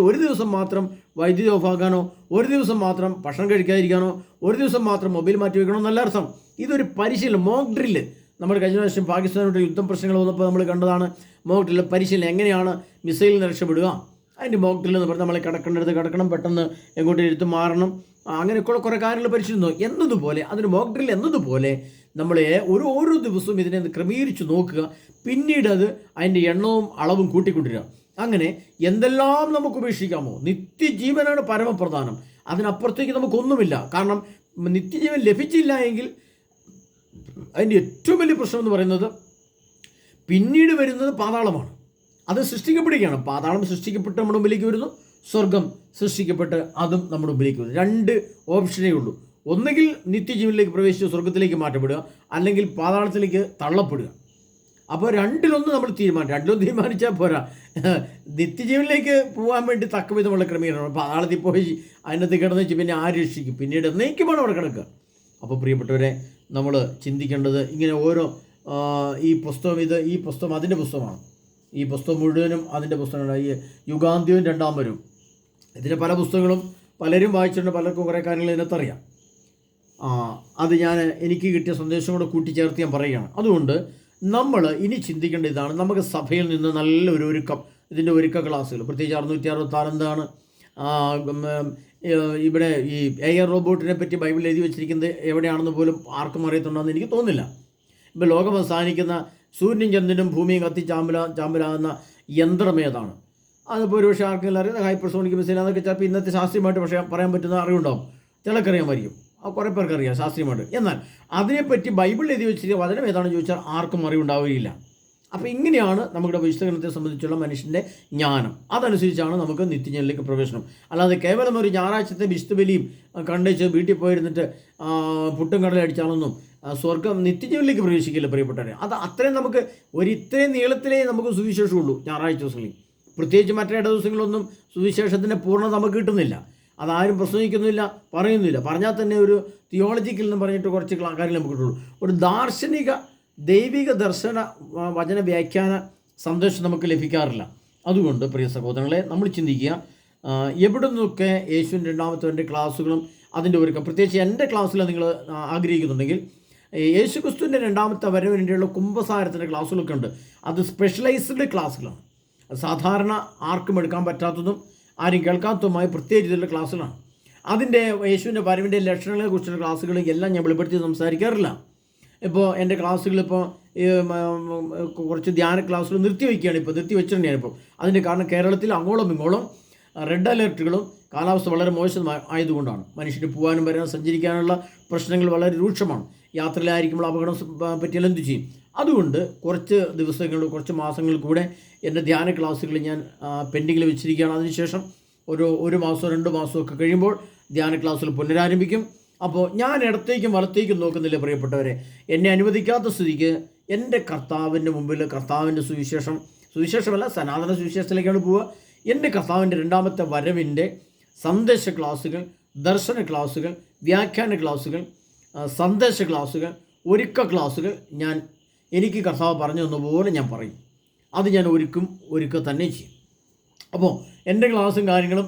ഒരു ദിവസം മാത്രം വൈദ്യുതി ഓഫാക്കാനോ, ഒരു ദിവസം മാത്രം ഭക്ഷണം കഴിക്കാതിരിക്കാനോ, ഒരു ദിവസം മാത്രം മൊബൈൽ മാറ്റി വെക്കണോ എന്നല്ല അർത്ഥം. ഇതൊരു പരിശീലനം, മോക്ക് ഡ്രില്ല്. നമ്മൾ കഴിഞ്ഞ പ്രാവശ്യം പാകിസ്ഥാനോട്ട് യുദ്ധം പ്രശ്നങ്ങൾ വന്നപ്പോൾ നമ്മൾ കണ്ടതാണ് മോക്ക് ഡ്രില്ല് പരിശീലനം. എങ്ങനെയാണ് മിസൈലിൽ നിന്ന് രക്ഷപ്പെടുക, അതിൻ്റെ മോക്ക് ഡ്രില്ല് എന്ന് പറഞ്ഞാൽ നമ്മൾ കിടക്കേണ്ടടുത്ത് കിടക്കണം, പെട്ടെന്ന് എങ്ങോട്ട് എടുത്ത് മാറണം, അങ്ങനെയൊക്കെയുള്ള കുറേ കാര്യങ്ങൾ പരിശീലിക്കുന്നു എന്നതുപോലെ, അതിന് മോക്ക് ഡ്രില്ല് എന്നതുപോലെ നമ്മൾ ഓരോ ദിവസവും ഇതിനെ ക്രമീകരിച്ച് നോക്കുക. പിന്നീട് അതിൻ്റെ എണ്ണവും അളവും കൂട്ടിക്കൊണ്ടിരിക്കുക. അങ്ങനെ എന്തെല്ലാം നമുക്ക് ഉപേക്ഷിക്കാമോ? നിത്യജീവനാണ് പരമപ്രധാനം. അതിനപ്പുറത്തേക്ക് നമുക്കൊന്നുമില്ല. കാരണം നിത്യജീവൻ ലഭിച്ചില്ല എങ്കിൽ അതിൻ്റെ ഏറ്റവും വലിയ പ്രശ്നം എന്ന് പറയുന്നത് പിന്നീട് വരുന്നത് പാതാളമാണ്. അത് സൃഷ്ടിക്കപ്പെടുകയാണ്. പാതാളം സൃഷ്ടിക്കപ്പെട്ട് നമ്മുടെ മുമ്പിലേക്ക് വരുന്നു, സ്വർഗം സൃഷ്ടിക്കപ്പെട്ട് അതും നമ്മുടെ മുമ്പിലേക്ക് വരുന്നു. 2 ഓപ്ഷനേ ഉള്ളൂ. ഒന്നുകിൽ നിത്യജീവനിലേക്ക് പ്രവേശിച്ച് സ്വർഗത്തിലേക്ക് മാറ്റപ്പെടുക, അല്ലെങ്കിൽ പാതാളത്തിലേക്ക് തള്ളപ്പെടുക. അപ്പോൾ രണ്ടിലൊന്ന് നമ്മൾ തീരുമാനിച്ചാൽ പോരാ. നിത്യജീവനിലേക്ക് പോകാൻ വേണ്ടി തക്കവിധമുള്ള ക്രമീകരണം. അപ്പോൾ ആളത്തിൽ പോയി അതിനകത്ത് കിടന്ന് വെച്ച് പിന്നെ ആര് രക്ഷിക്കും? പിന്നീട് എന്നേക്കുമാണ് അവിടെ കിടക്കുക. അപ്പോൾ പ്രിയപ്പെട്ടവരെ, നമ്മൾ ചിന്തിക്കേണ്ടത് ഇങ്ങനെ ഓരോ ഈ പുസ്തകം അതിൻ്റെ പുസ്തകമാണ്. ഈ പുസ്തകം മുഴുവനും അതിൻ്റെ പുസ്തകമാണ്. ഈ യുഗാന്ത്യവും രണ്ടാം വരവും. ഇതിൻ്റെ പല പുസ്തകങ്ങളും പലരും വായിച്ചിട്ടുണ്ട്, പലർക്കും കുറേ കാര്യങ്ങൾ ഇതിനകത്തറിയാം. അത് എനിക്ക് കിട്ടിയ സന്ദേശം കൂടെ കൂട്ടിച്ചേർത്ത് ഞാൻ പറയുകയാണ്. അതുകൊണ്ട് നമ്മൾ ഇനി ചിന്തിക്കേണ്ട ഇതാണ്, നമുക്ക് സഭയിൽ നിന്ന് നല്ലൊരു ഒരുക്കം, ഇതിൻ്റെ ഒരുക്ക ക്ലാസ്സുകൾ, പ്രത്യേകിച്ച് 666 എന്താണ് ഇവിടെ ഈ എയർ റോബോട്ടിനെ പറ്റി ബൈബിളിൽ എഴുതി വെച്ചിരിക്കുന്നത് എവിടെയാണെന്ന് പോലും ആർക്കും അറിയത്തുണ്ടെന്ന് എനിക്ക് തോന്നുന്നില്ല. ഇപ്പോൾ ലോകം അവസാനിക്കുന്ന സൂര്യനും ചന്ദ്രനും ഭൂമിയും കത്തി ചാമ്പലാകുന്ന യന്ത്രമേതാണ്? അതിപ്പോൾ ഒരു പക്ഷേ ആർക്കെങ്കിലും അറിയാം, ഹൈപ്പർസോണിക് മിസൈൽ, അതൊക്കെ ചിലപ്പോൾ ഇന്നത്തെ ശാസ്ത്രീയമായിട്ട് പക്ഷേ പറയാൻ പറ്റുന്ന അറിവുണ്ടാവും, ചിലക്കറിയാമായിരിക്കും, കുറേ പേർക്കറിയാം ശാസ്ത്രീയമായിട്ട്. എന്നാൽ അതിനെപ്പറ്റി ബൈബിളിൽ എഴുതി വെച്ചിരിക്കുന്ന വചനം ഏതാണെന്ന് ചോദിച്ചാൽ ആർക്കും അറിവുണ്ടാവുകയില്ല. അപ്പോൾ ഇങ്ങനെയാണ് നമ്മുടെ വിശുദ്ധഗ്രന്ഥത്തെ സംബന്ധിച്ചുള്ള മനുഷ്യൻ്റെ ജ്ഞാനം. അതനുസരിച്ചാണ് നമുക്ക് നിത്യജീവനിലേക്ക് പ്രവേശനം. അല്ലാതെ കേവലം ഒരു ഞായറാഴ്ചത്തെ വിശുദ്ധ ബലിയും കണ്ടേച്ച് വീട്ടിൽ പോയിരുന്നിട്ട് പുട്ടും കടല അടിച്ചാണെന്നും സ്വർഗം നിത്യജീവനിലേക്ക് പ്രവേശിക്കില്ല പ്രിയപ്പെട്ടവരെ. അത് അത്രയും നമുക്ക് ഇത്രയും നീളത്തിലേ നമുക്ക് സുവിശേഷമുള്ളൂ ഞായറാഴ്ച ദിവസങ്ങളിൽ. പ്രത്യേകിച്ച് മറ്റേ ദിവസങ്ങളൊന്നും സുവിശേഷത്തിൻ്റെ പൂർണ്ണത നമുക്ക് കിട്ടുന്നില്ല. അതാരും പ്രസംഗിക്കുന്നില്ല, പറയുന്നില്ല. പറഞ്ഞാൽ തന്നെ ഒരു തിയോളജിക്കൽ എന്ന് പറഞ്ഞിട്ട് കുറച്ച് കാര്യങ്ങൾ നമുക്ക് കിട്ടുള്ളൂ. ഒരു ദാർശനിക ദൈവിക ദർശന വചന വ്യാഖ്യാന സന്ദേശം നമുക്ക് ലഭിക്കാറില്ല. അതുകൊണ്ട് പ്രിയ സഹോദരങ്ങളെ, നമ്മൾ ചിന്തിക്കുക, എവിടെ നിന്നൊക്കെ യേശുവിൻ്റെ രണ്ടാമത്തെ ക്ലാസ്സുകളും അതിൻ്റെ ഒരുക്കം, പ്രത്യേകിച്ച് എൻ്റെ ക്ലാസ്സിൽ നിങ്ങൾ ആഗ്രഹിക്കുന്നുണ്ടെങ്കിൽ യേശു ക്രിസ്തുവിൻ്റെ രണ്ടാമത്തെ വരവിന് വേണ്ടിയുള്ള കുംഭസാരത്തിൻ്റെ ക്ലാസ്സുകളൊക്കെ ഉണ്ട്. അത് സ്പെഷ്യലൈസ്ഡ് ക്ലാസ്സുകളാണ്. സാധാരണ ആർക്കും എടുക്കാൻ പറ്റാത്തതും ആരും കേൾക്കാത്തതുമായ പ്രത്യേക രീതിയിലുള്ള ക്ലാസ്സുകളാണ്. അതിൻ്റെ യേശുവിൻ്റെ വരവിൻ്റെ ലക്ഷണങ്ങളെക്കുറിച്ചുള്ള ക്ലാസ്സുകൾ എല്ലാം ഞാൻ വെളിപ്പെടുത്തി സംസാരിക്കാറില്ല. ഇപ്പോൾ എൻ്റെ ക്ലാസ്സുകളിപ്പോൾ കുറച്ച് ധ്യാന ക്ലാസ്സുകൾ നിർത്തിവെക്കുകയാണ്. നിർത്തി വെച്ചിട്ടുണ്ട് ഞാനിപ്പോൾ. അതിൻ്റെ കാരണം കേരളത്തിൽ അങ്ങോളം ഇങ്ങോളം റെഡ് അലേർട്ടുകളും കാലാവസ്ഥ വളരെ മോശം ആയതുകൊണ്ടാണ്. മനുഷ്യന് പോകാനും വരാനും സഞ്ചരിക്കാനുള്ള പ്രശ്നങ്ങൾ വളരെ രൂക്ഷമാണ്. യാത്രയിലായിരിക്കുമ്പോൾ അപകടം പറ്റിയാൽ എന്തു ചെയ്യും? അതുകൊണ്ട് കുറച്ച് ദിവസങ്ങൾ, കുറച്ച് മാസങ്ങൾ കൂടെ എൻ്റെ ധ്യാന ക്ലാസ്സുകൾ ഞാൻ പെൻഡിങ്ങിൽ വെച്ചിരിക്കുകയാണ്. അതിനുശേഷം ഒരു മാസമോ 2 മാസമോ ഒക്കെ കഴിയുമ്പോൾ ധ്യാന ക്ലാസ്സുകൾ പുനരാരംഭിക്കും. അപ്പോൾ ഞാൻ ഇടത്തേക്കും വലത്തേക്കും നോക്കുന്നില്ല പ്രിയപ്പെട്ടവരെ. എന്നെ അനുവദിക്കാത്ത സ്ഥിതിക്ക് എൻ്റെ കർത്താവിൻ്റെ മുമ്പിൽ കർത്താവിൻ്റെ സുവിശേഷമല്ല, സനാതന സുവിശേഷത്തിലേക്കാണ് പോവുക. എൻ്റെ കർത്താവിൻ്റെ രണ്ടാമത്തെ വരവിൻ്റെ സന്ദേശ ക്ലാസ്സുകൾ, ദർശന ക്ലാസ്സുകൾ, വ്യാഖ്യാന ക്ലാസ്സുകൾ, സന്ദേശ ക്ലാസ്സുകൾ, ഒരുക്ക ക്ലാസ്സുകൾ എനിക്ക് കർത്താവ് പറഞ്ഞു തന്നതുപോലെ ഞാൻ പറയും. അത് ഞാൻ ഒരുക്ക തന്നെ ചെയ്യും. അപ്പോൾ എൻ്റെ ക്ലാസ്സും കാര്യങ്ങളും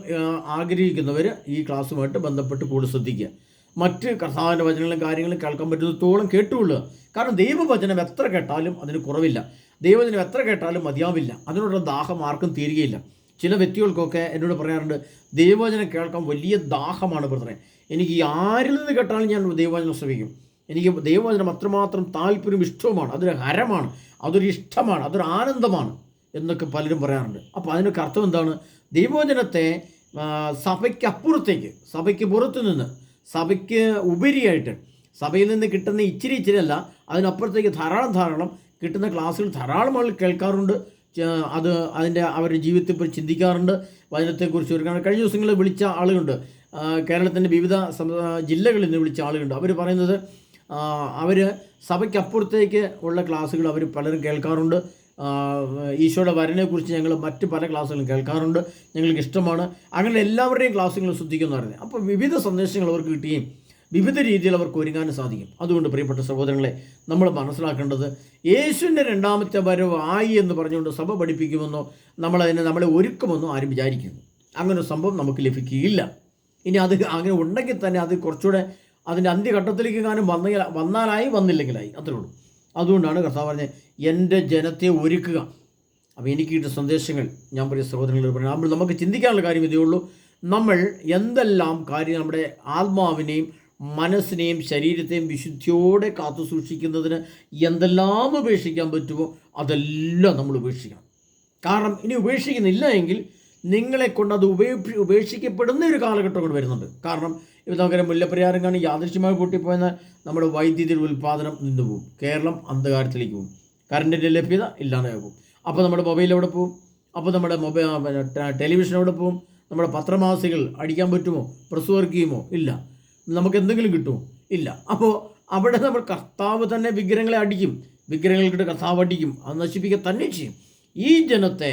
ആഗ്രഹിക്കുന്നവർ ഈ ക്ലാസ്സുമായിട്ട് ബന്ധപ്പെട്ട് കൂടുതൽ ശ്രദ്ധിക്കുക. മറ്റ് കർത്താവിൻ്റെ വചനങ്ങളും കാര്യങ്ങളും കേൾക്കാൻ പറ്റുന്നത്തോളം കേട്ടുകൊള്ളുക. കാരണം ദൈവവചനം എത്ര കേട്ടാലും അതിന് കുറവില്ല. ദൈവവചനം എത്ര കേട്ടാലും മതിയാവില്ല. അതിനോടുള്ള ദാഹം ആർക്കും തീരുകയില്ല. ചില വ്യക്തികൾക്കൊക്കെ എന്നോട് പറയാറുണ്ട്, ദൈവവചനം കേൾക്കാൻ വലിയ ദാഹമാണ് ബ്രദറെ, എനിക്ക് ആരിൽ നിന്ന് കേട്ടാലും ഞാൻ ദൈവവചനം ശ്രമിക്കും. എനിക്ക് ദൈവവചനം അത്രമാത്രം താല്പര്യം ഇഷ്ടവുമാണ്, അതൊരു ഹരമാണ്, അതൊരു ഇഷ്ടമാണ്, അതൊരു ആനന്ദമാണ് എന്നൊക്കെ പലരും പറയാറുണ്ട്. അപ്പോൾ അതിനൊക്കെ അർത്ഥം എന്താണ്? ദൈവവചനത്തെ സഭയ്ക്കപ്പുറത്തേക്ക്, സഭയ്ക്ക് പുറത്തു നിന്ന്, സഭയ്ക്ക് ഉപരിയായിട്ട്, സഭയിൽ നിന്ന് കിട്ടുന്ന ഇച്ചിരി അല്ല, അതിനപ്പുറത്തേക്ക് ധാരാളം കിട്ടുന്ന ക്ലാസ്സുകൾ ധാരാളം ആളുകൾ കേൾക്കാറുണ്ട്. അവരുടെ ജീവിതത്തെക്കുറിച്ച് ചിന്തിക്കാറുണ്ട്, വചനത്തെക്കുറിച്ച് ഒരുക്കാണ്. കഴിഞ്ഞ ദിവസങ്ങളിൽ വിളിച്ച ആളുകളുണ്ട്, കേരളത്തിൻ്റെ വിവിധ ജില്ലകളിൽ നിന്ന് വിളിച്ച ആളുകളുണ്ട്. അവർ പറയുന്നത് അവർ സഭയ്ക്കപ്പുറത്തേക്ക് ഉള്ള ക്ലാസ്സുകൾ അവർ പലരും കേൾക്കാറുണ്ട്. ഈശോയുടെ വരനെക്കുറിച്ച് ഞങ്ങൾ മറ്റ് പല ക്ലാസ്സുകളും കേൾക്കാറുണ്ട്, ഞങ്ങൾക്ക് ഇഷ്ടമാണ്. അങ്ങനെ എല്ലാവരുടെയും ക്ലാസ്സുകൾ ശ്രദ്ധിക്കുമെന്ന് പറയുന്നത്. അപ്പോൾ വിവിധ സന്ദേശങ്ങൾ അവർക്ക് കിട്ടുകയും വിവിധ രീതിയിൽ അവർക്ക് ഒരുങ്ങാനും സാധിക്കും. അതുകൊണ്ട് പ്രിയപ്പെട്ട സഹോദരങ്ങളെ, നമ്മൾ മനസ്സിലാക്കേണ്ടത് യേശുവിൻ്റെ രണ്ടാമത്തെ വരവ് ആയി എന്ന് പറഞ്ഞുകൊണ്ട് സഭ പഠിപ്പിക്കുമെന്നോ നമ്മളെ ഒരുക്കുമെന്നോ ആരും വിചാരിക്കുന്നു. അങ്ങനെ ഒരു സംഭവം നമുക്ക് ലഭിക്കുകയില്ല. ഇനി അത് അങ്ങനെ ഉണ്ടെങ്കിൽ തന്നെ അത് കുറച്ചുകൂടെ അതിൻ്റെ അന്ത്യഘട്ടത്തിലേക്ക് കാണും വന്നാലായി, വന്നില്ലെങ്കിലായി, അത്രേ ഉള്ളൂ. അതുകൊണ്ടാണ് കർത്താവ് പറഞ്ഞത്, എൻ്റെ ജനത്തെ ഒരുക്കുക. അപ്പോൾ എനിക്ക് കിട്ടിയ സന്ദേശങ്ങൾ ഞാൻ പ്രിയ സഹോദരങ്ങളോട് പറഞ്ഞു. നമുക്ക് ചിന്തിക്കാനുള്ള കാര്യം ഇതേ ഉള്ളൂ. നമ്മൾ എന്തെല്ലാം കാര്യം നമ്മുടെ ആത്മാവിനെയും മനസ്സിനെയും ശരീരത്തെയും വിശുദ്ധിയോടെ കാത്തു സൂക്ഷിക്കുന്നതിന് എന്തെല്ലാം ഉപേക്ഷിക്കാൻ പറ്റുമോ അതെല്ലാം നമ്മൾ ഉപേക്ഷിക്കണം. കാരണം ഇനി ഉപേക്ഷിക്കുന്നില്ല എങ്കിൽ നിങ്ങളെ കൊണ്ട് അത് ഉപേക്ഷിക്കപ്പെടുന്ന ഒരു കാലഘട്ടം കൊണ്ട് വരുന്നുണ്ട്. കാരണം ഇപ്പോൾ നമുക്കറിയാം, മുല്ലപ്പെരിയാറും കാണി യാദൃശ്യമായി പൊട്ടിപ്പോയെന്നാൽ നമ്മുടെ വൈദ്യുതി ഉൽപ്പാദനം നിന്ന് പോകും. കേരളം അന്ധകാരത്തിലേക്ക് പോകും. കറണ്ടിൻ്റെ ലഭ്യത ഇല്ലാതെയാകും. അപ്പോൾ നമ്മുടെ മൊബൈൽ എവിടെ പോകും? അപ്പോൾ നമ്മുടെ ടെലിവിഷൻ എവിടെ പോകും? നമ്മുടെ പത്രമാസികൾ അടിക്കാൻ പറ്റുമോ? പ്രസ് വർക്ക് ചെയ്യുമോ? ഇല്ല. നമുക്ക് എന്തെങ്കിലും കിട്ടുമോ? ഇല്ല. അപ്പോൾ അവിടെ നമ്മൾ കർത്താവ് തന്നെ വിഗ്രഹങ്ങളെ അടിക്കും. വിഗ്രഹങ്ങൾക്കിട്ട് കർത്താവ് അടിക്കും, അത് നശിപ്പിക്കുക തന്നെ ചെയ്യും. ഈ ജനത്തെ,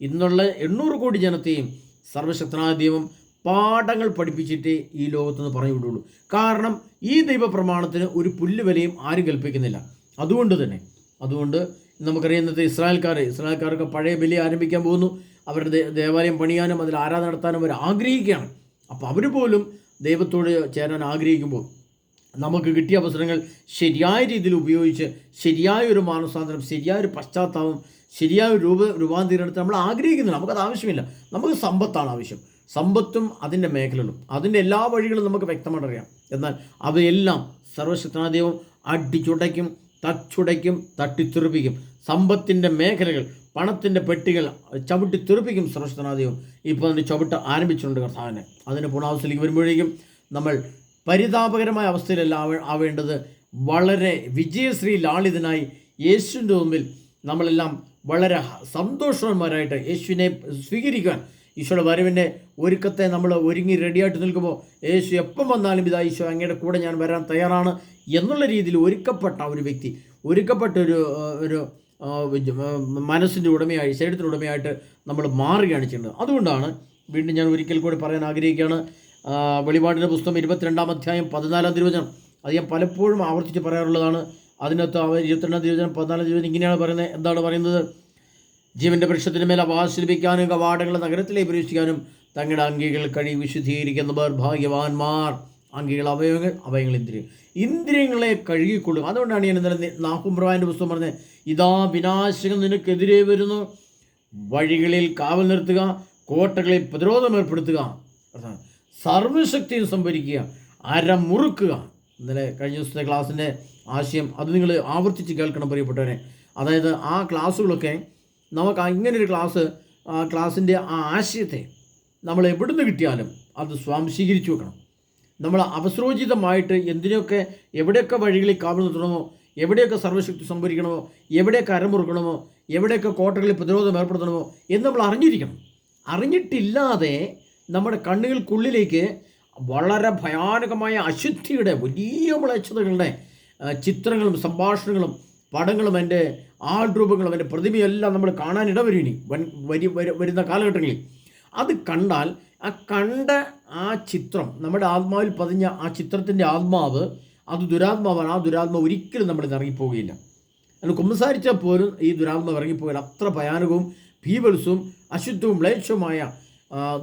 ഇന്നുള്ള 800 കോടി ജനത്തെയും സർവശക്തനായ ദൈവം പാഠങ്ങൾ പഠിപ്പിച്ചിട്ടേ ഈ ലോകത്തുനിന്ന് പറഞ്ഞു വിടുള്ളൂ. കാരണം ഈ ദൈവപ്രമാണത്തിന് ഒരു പുല്ല് വിലയും ആരും കൽപ്പിക്കുന്നില്ല. അതുകൊണ്ട് നമുക്കറിയുന്നത് ഇസ്രായേൽക്കാർക്ക് പഴയ ബലി ആരംഭിക്കാൻ പോകുന്നു. അവരുടെ ദേവാലയം പണിയാനും അതിൽ ആരാധന നടത്താനും അവർ ആഗ്രഹിക്കുകയാണ്. അപ്പോൾ അവർ പോലും ദൈവത്തോട് ചേരാൻ ആഗ്രഹിക്കുമ്പോൾ നമുക്ക് കിട്ടിയ അവസരങ്ങൾ ശരിയായ രീതിയിൽ ഉപയോഗിച്ച് ശരിയായൊരു മാനസാന്തരം, ശരിയായൊരു പശ്ചാത്താപം, ശരിയായ രൂപാന്തരീകരണത്തെ നമ്മൾ ആഗ്രഹിക്കുന്നില്ല. നമുക്കത് ആവശ്യമില്ല. നമുക്ക് സമ്പത്താണ് ആവശ്യം. സമ്പത്തും അതിൻ്റെ മേഖലകളും അതിൻ്റെ എല്ലാ വഴികളും നമുക്ക് വ്യക്തമായിട്ട് അറിയാം. എന്നാൽ അവയെല്ലാം സർവശക്തനായ ദൈവം അടിച്ചുടയ്ക്കും, തച്ചുടയ്ക്കും, തട്ടിത്തെറിപ്പിക്കും. സമ്പത്തിൻ്റെ മേഖലകൾ, പണത്തിൻ്റെ പെട്ടികൾ ചവിട്ടിത്തെറിപ്പിക്കും സർവശക്തനായ ദൈവം. ഇപ്പോൾ അതിൻ്റെ ചവിട്ട് ആരംഭിച്ചിട്ടുണ്ട് കർത്താവിനെ. അതിൻ്റെ പൂർണ്ണാവസ്ഥയിലേക്ക് വരുമ്പോഴേക്കും നമ്മൾ പരിതാപകരമായ അവസ്ഥയിലല്ല ആവേണ്ടത്. വളരെ വിജയശ്രീ ലാളിതനായി യേശുവിൻ്റെ മുമ്പിൽ നമ്മളെല്ലാം വളരെ സന്തോഷവാന്മാരായിട്ട് യേശുവിനെ സ്വീകരിക്കാൻ, ഈശോയുടെ വരവിൻ്റെ ഒരുക്കത്തെ നമ്മൾ ഒരുങ്ങി റെഡിയായിട്ട് നിൽക്കുമ്പോൾ യേശു എപ്പം വന്നാലും ഇതാ ഈശോ അങ്ങയുടെ കൂടെ ഞാൻ വരാൻ തയ്യാറാണ് എന്നുള്ള രീതിയിൽ ഒരുക്കപ്പെട്ട ഒരു വ്യക്തി, ഒരുക്കപ്പെട്ട ഒരു മനസ്സിൻ്റെ ഉടമയായി, ശരീരത്തിൻ്റെ ഉടമയായിട്ട് നമ്മൾ മാറുകയാണ് ചെയ്യുന്നത്. അതുകൊണ്ടാണ് വീണ്ടും ഞാൻ ഒരിക്കൽ കൂടി പറയാൻ ആഗ്രഹിക്കുകയാണ്. വെളിപാടിൻ്റെ പുസ്തകം 22-ാം അധ്യായം 14-ാം തിരുവചനം, അത് ഞാൻ പലപ്പോഴും ആവർത്തിച്ച് പറയാറുള്ളതാണ്. അതിനകത്ത് 22-ാം തിരുവചനം 14-ാം തിരുവചനം ഇങ്ങനെയാണ് പറയുന്നത്. എന്താണ് പറയുന്നത്? ജീവൻ്റെ വൃക്ഷത്തിന് മേൽ അവകാശം ലഭിക്കാനും കവാടങ്ങൾ നഗരത്തിലേക്ക് പ്രവേശിക്കാനും തങ്ങളുടെ അങ്കികൾ കഴി വിശുദ്ധീകരിക്കുന്നവർ ഭാഗ്യവാന്മാർ. അങ്കികൾ അവയവങ്ങൾ ഇന്ദ്രിയങ്ങളെ കഴുകിക്കൊള്ളുക. അതുകൊണ്ടാണ് ഞാൻ ഇന്നലെ നാഹൂം പ്രവാചകന്റെ പുസ്തകം പറഞ്ഞത്, ഇതാ വിനാശകം നിനക്കെതിരെ വരുന്നു, വഴികളിൽ കാവൽ നിർത്തുക, കോട്ടകളിൽ പ്രതിരോധം ഏർപ്പെടുത്തുക, സർവശക്തിയും സംഭരിക്കുക, അരമുറുക്കുക. ഇന്നലെ കഴിഞ്ഞ ദിവസത്തെ ക്ലാസ്സിൻ്റെ ആശയം അത് നിങ്ങൾ ആവർത്തിച്ച് കേൾക്കണം പ്രിയപ്പെട്ടവരെ. അതായത് ആ ക്ലാസ്സുകളൊക്കെ നമുക്ക് ഇങ്ങനൊരു ക്ലാസ്സിൻ്റെ ആ ആശയത്തെ നമ്മൾ എവിടുന്ന് കിട്ടിയാലും അത് സ്വാംശീകരിച്ചു വെക്കണം. നമ്മൾ അവസരോചിതമായിട്ട് എവിടെയൊക്കെ വഴികളിൽ കാവൽ നിർത്തണമോ, എവിടെയൊക്കെ സർവശക്തി സംഭരിക്കണമോ, എവിടെയൊക്കെ അരമുറുക്കണമോ, എവിടെയൊക്കെ കോട്ടകളിൽ പ്രതിരോധം ഏർപ്പെടുത്തണമോ എന്ന് നമ്മൾ അറിഞ്ഞിരിക്കണം. അറിഞ്ഞിട്ടില്ലാതെ നമ്മുടെ കണ്ണുകൾക്കുള്ളിലേക്ക് വളരെ ഭയാനകമായ അശുദ്ധിയുടെ വലിയ മ്ലേച്ഛതകളുടെ ചിത്രങ്ങളും സംഭാഷണങ്ങളും പടങ്ങളും എൻ്റെ ആൾരൂപങ്ങളും എൻ്റെ പ്രതിമയെല്ലാം നമ്മൾ കാണാനിടവരും ഇനി വരുന്ന കാലഘട്ടങ്ങളിൽ. അത് കണ്ടാൽ കണ്ട ആ ചിത്രം നമ്മുടെ ആത്മാവിൽ പതിഞ്ഞ ആ ചിത്രത്തിൻ്റെ ആത്മാവ് അത് ദുരാത്മാവാണ്. ആ ദുരാത്മാവ് ഒരിക്കലും നമ്മളിൽ ഇറങ്ങിപ്പോവുകയില്ല. അത് കുമ്പസാരിച്ചാൽ പോലും ഈ ദുരാത്മാവ് ഇറങ്ങിപ്പോകില്ല. അത്ര ഭയാനകവും ഭീവത്സവും അശുദ്ധവും മ്ലേച്ഛവുമായ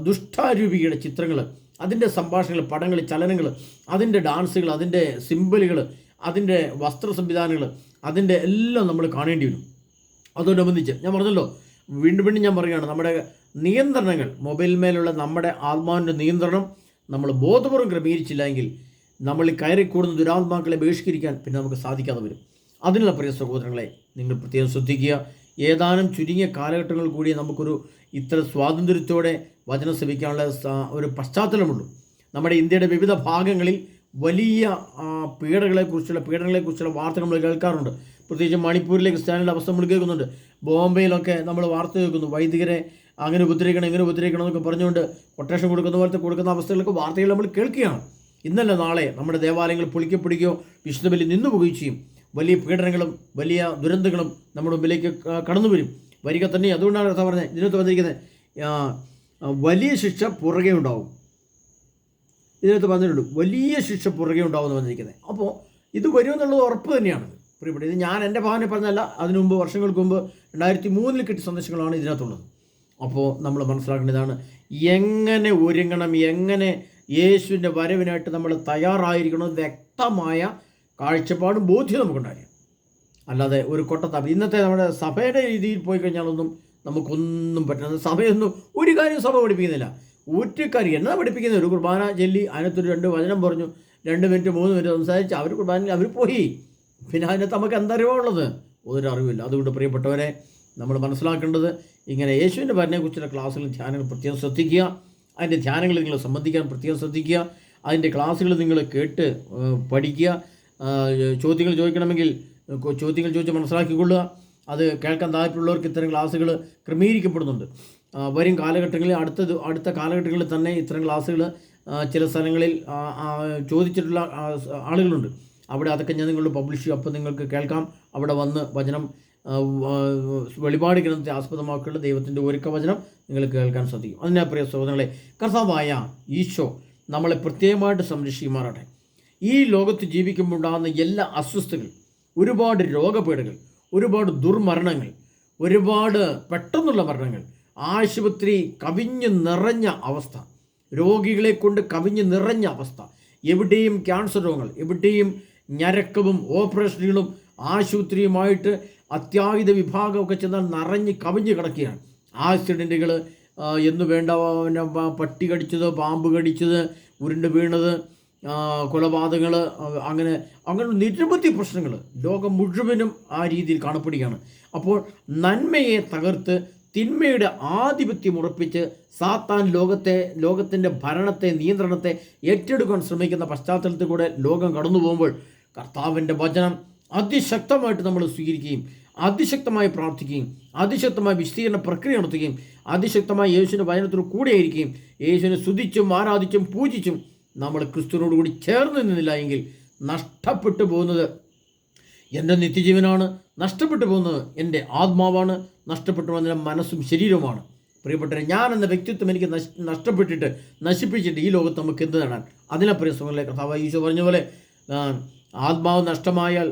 ദുഷ്ടാരൂപിയുടെ ചിത്രങ്ങൾ, അതിൻ്റെ സംഭാഷണങ്ങൾ, പടങ്ങൾ, ചലനങ്ങൾ, അതിൻ്റെ ഡാൻസുകൾ, അതിൻ്റെ സിംബലുകൾ, അതിൻ്റെ വസ്ത്ര സംവിധാനങ്ങൾ, അതിൻ്റെ എല്ലാം നമ്മൾ കാണേണ്ടി വരും. അതോടനുബന്ധിച്ച് ഞാൻ പറഞ്ഞല്ലോ, വീണ്ടും ഞാൻ പറയുകയാണ്, നമ്മുടെ നിയന്ത്രണങ്ങൾ, മൊബൈൽ മേലുള്ള നമ്മുടെ ആത്മാവിൻ്റെ നിയന്ത്രണം നമ്മൾ ബോധപൂർവ്വം ക്രമീകരിച്ചില്ല എങ്കിൽ നമ്മൾ കയറിക്കൂടുന്ന ദുരാത്മാക്കളെ ബഹിഷ്കരിക്കാൻ പിന്നെ നമുക്ക് സാധിക്കാതെ വരും. അതിനുള്ള പ്രിയ സഹോദരങ്ങളെ നിങ്ങൾ പ്രത്യേകം ശ്രദ്ധിക്കുക. ഏതാനും ചുരുങ്ങിയ കാലഘട്ടങ്ങൾ കൂടി നമുക്കൊരു ഇത്ര സ്വാതന്ത്ര്യത്തോടെ വചനം ശ്രവിക്കാനുള്ള ഒരു പശ്ചാത്തലമുള്ളൂ. നമ്മുടെ ഇന്ത്യയുടെ വിവിധ ഭാഗങ്ങളിൽ വലിയ പീഡനങ്ങളെക്കുറിച്ചുള്ള വാർത്തകൾ നമ്മൾ കേൾക്കാറുണ്ട്. പ്രത്യേകിച്ച് മണിപ്പൂരിലെ ക്രിസ്ത്യാനികളുടെ അവസ്ഥ നമ്മൾ കേൾക്കുന്നുണ്ട്. ബോംബെയിലൊക്കെ നമ്മൾ വാർത്ത കേൾക്കുന്നു, വൈദികരെ അങ്ങനെ ഉപദ്രവിക്കണം എന്നൊക്കെ പറഞ്ഞുകൊണ്ട് കൊട്ടേഷൻ കൊടുക്കുന്ന അവസ്ഥകളൊക്കെ വാർത്തകൾ നമ്മൾ കേൾക്കുകയാണ്. ഇന്നല്ല നാളെ നമ്മുടെ ദേവാലയങ്ങൾ പൊളിക്കപ്പെടുകയോ വിശുദ്ധ ബലി നിന്നുപോകുകയും ചെയ്യും. വലിയ പീഡനങ്ങളും വലിയ ദുരന്തങ്ങളും നമ്മുടെ മുമ്പിലേക്ക് കടന്നു വരിക തന്നെ. അതുകൊണ്ടാണ് കർത്താവ് പറഞ്ഞത്, ഇതിനകത്ത് വന്നിരിക്കുന്നത് വലിയ ശിക്ഷ പുറകെ ഉണ്ടാവും. ഇതിനകത്ത് പറഞ്ഞിട്ടുണ്ട് വലിയ ശിക്ഷ പുറകെ ഉണ്ടാവും എന്ന് പറഞ്ഞിരിക്കുന്നത്. അപ്പോൾ ഇത് വരുമെന്നുള്ളത് ഉറപ്പ് തന്നെയാണ് പ്രിയപ്പെട്ട. ഇത് ഞാൻ എൻ്റെ ഭാവന പറഞ്ഞല്ല, അതിനു മുമ്പ് വർഷങ്ങൾക്ക് മുമ്പ് 2003 കിട്ടിയ സന്ദേശങ്ങളാണ് ഇതിനകത്തുള്ളത്. അപ്പോൾ നമ്മൾ മനസ്സിലാക്കേണ്ടതാണ് എങ്ങനെ ഒരുങ്ങണം, എങ്ങനെ യേശുവിൻ്റെ വരവിനായിട്ട് നമ്മൾ തയ്യാറായിരിക്കണം. വ്യക്തമായ കാഴ്ചപ്പാടും ബോധ്യം നമുക്കുണ്ടായിരിക്കും. അല്ലാതെ ഒരു കൊട്ടത്താപ്പ് ഇന്നത്തെ നമ്മുടെ സഭയുടെ രീതിയിൽ പോയി കഴിഞ്ഞാലൊന്നും നമുക്കൊന്നും പറ്റുന്നത്. സഭയൊന്നും ഒരു കാര്യം സഭ പഠിപ്പിക്കുന്നില്ല. ഊറ്റക്കാരി എന്നാ പഠിപ്പിക്കുന്നത്? ഒരു കുർബാന ചൊല്ലി അതിനകത്തൊരു 2 വചനം പറഞ്ഞു, 2 മിനിറ്റ് 3 മിനിറ്റ് സംസാരിച്ച് അവർ കുർബാനയിൽ അവർ പോയി. പിന്നെ അതിനകത്ത് നമുക്ക് എന്തറിവുള്ളത്? ഒരു അറിവില്ല. അതുകൊണ്ട് പ്രിയപ്പെട്ടവരെ, നമ്മൾ മനസ്സിലാക്കേണ്ടത് ഇങ്ങനെ യേശുവിൻ്റെ വരനെക്കുറിച്ചുള്ള ക്ലാസ്സുകളും ധ്യാനങ്ങൾ പ്രത്യേകം ശ്രദ്ധിക്കുക. അതിൻ്റെ ധ്യാനങ്ങളിൽ നിങ്ങൾ സംബന്ധിക്കാൻ പ്രത്യേകം ശ്രദ്ധിക്കുക. അതിൻ്റെ ക്ലാസ്സുകൾ നിങ്ങൾ കേട്ട് പഠിക്കുക. ചോദ്യങ്ങൾ ചോദിക്കണമെങ്കിൽ ചോദ്യങ്ങൾ ചോദിച്ച് മനസ്സിലാക്കിക്കൊള്ളുക. അത് കേൾക്കാൻ താല്പര്യമുള്ളവർക്ക് ഇത്തരം ക്ലാസ്സുകൾ ക്രമീകരിക്കപ്പെടുന്നുണ്ട്. വരും കാലഘട്ടങ്ങളിൽ അടുത്ത കാലഘട്ടങ്ങളിൽ തന്നെ ഇത്തരം ക്ലാസ്സുകൾ ചില സ്ഥലങ്ങളിൽ ചോദിച്ചിട്ടുള്ള ആളുകളുണ്ട്. അവിടെ അതൊക്കെ ഞാൻ നിങ്ങളോട് പബ്ലിഷ് ചെയ്യും. അപ്പോൾ നിങ്ങൾക്ക് കേൾക്കാം. അവിടെ വന്ന് വചനം വെളിപാട് ഗ്രന്ഥത്തെ ആസ്പദമാക്കിയുള്ള ദൈവത്തിൻ്റെ ഒരുക്ക വചനം നിങ്ങൾക്ക് കേൾക്കാൻ സാധിക്കും. അതിനാൽ പ്രിയ സഹോദരങ്ങളെ, കർത്താവായ ഈശോ നമ്മളെ പ്രത്യേകമായിട്ട് സംരക്ഷിക്കുമാറാട്ടെ. ഈ ലോകത്ത് ജീവിക്കുമ്പോൾ ഉണ്ടാകുന്ന എല്ലാ അസ്വസ്ഥതകൾ, ഒരുപാട് രോഗപീഠകൾ, ഒരുപാട് ദുർമരണങ്ങൾ, ഒരുപാട് പെട്ടെന്നുള്ള മരണങ്ങൾ, ആശുപത്രി കവിഞ്ഞ് നിറഞ്ഞ അവസ്ഥ, രോഗികളെ കൊണ്ട് കവിഞ്ഞ് നിറഞ്ഞ അവസ്ഥ, എവിടെയും ക്യാൻസർ രോഗങ്ങൾ, എവിടെയും ഞരക്കവും ഓപ്പറേഷനുകളും ആശുപത്രിയുമായിട്ട് അത്യാഹിത വിഭാഗമൊക്കെ ചെന്നാൽ നിറഞ്ഞ് കവിഞ്ഞ് കിടക്കുകയാണ്. ആക്സിഡൻറ്റുകൾ എന്ന് വേണ്ട, പട്ടി കടിച്ചത്, പാമ്പ് കടിച്ചത്, ഉരുണ്ട് വീണത്, കൊലപാതകങ്ങൾ, അങ്ങനെ നിരവധി പ്രശ്നങ്ങൾ ലോകം മുഴുവനും ആ രീതിയിൽ കാണപ്പെടുകയാണ്. അപ്പോൾ നന്മയെ തകർത്ത് തിന്മയുടെ ആധിപത്യം ഉറപ്പിച്ച് സാത്താൻ ലോകത്തിൻ്റെ ഭരണത്തെ, നിയന്ത്രണത്തെ ഏറ്റെടുക്കാൻ ശ്രമിക്കുന്ന പശ്ചാത്തലത്തിൽ കൂടെ ലോകം കടന്നു പോകുമ്പോൾ കർത്താവിൻ്റെ വചനം അതിശക്തമായിട്ട് നമ്മൾ സ്വീകരിക്കുകയും അതിശക്തമായി പ്രാർത്ഥിക്കുകയും അതിശക്തമായ വിശദീകരണ പ്രക്രിയ നടത്തുകയും അതിശക്തമായി യേശുവിൻ്റെ വചനത്തോട് കൂടെയായിരിക്കുകയും യേശുവിനെ സ്തുതിച്ചും ആരാധിച്ചും പൂജിച്ചും നമ്മൾ ക്രിസ്തുവിനോടുകൂടി ചേർന്ന് നിന്നില്ല എങ്കിൽ നഷ്ടപ്പെട്ടു പോകുന്നത് എൻ്റെ നിത്യജീവനാണ്, നഷ്ടപ്പെട്ടു പോകുന്നത് എൻ്റെ ആത്മാവാണ്, നഷ്ടപ്പെട്ടു പോകുന്ന മനസ്സും ശരീരവുമാണ്. പ്രിയപ്പെട്ടവരെ, ഞാൻ എന്ന വ്യക്തിത്വം എനിക്ക് നഷ്ടപ്പെട്ടിട്ട് നശിപ്പിച്ചിട്ട് ഈ ലോകത്ത് നമുക്ക് എന്ത് നേടാൻ? അതിനെ പ്രിയ സുഹൃത്തുക്കളെ, കർത്താവ് ഈശോ പറഞ്ഞ പോലെ ആത്മാവ് നഷ്ടമായാൽ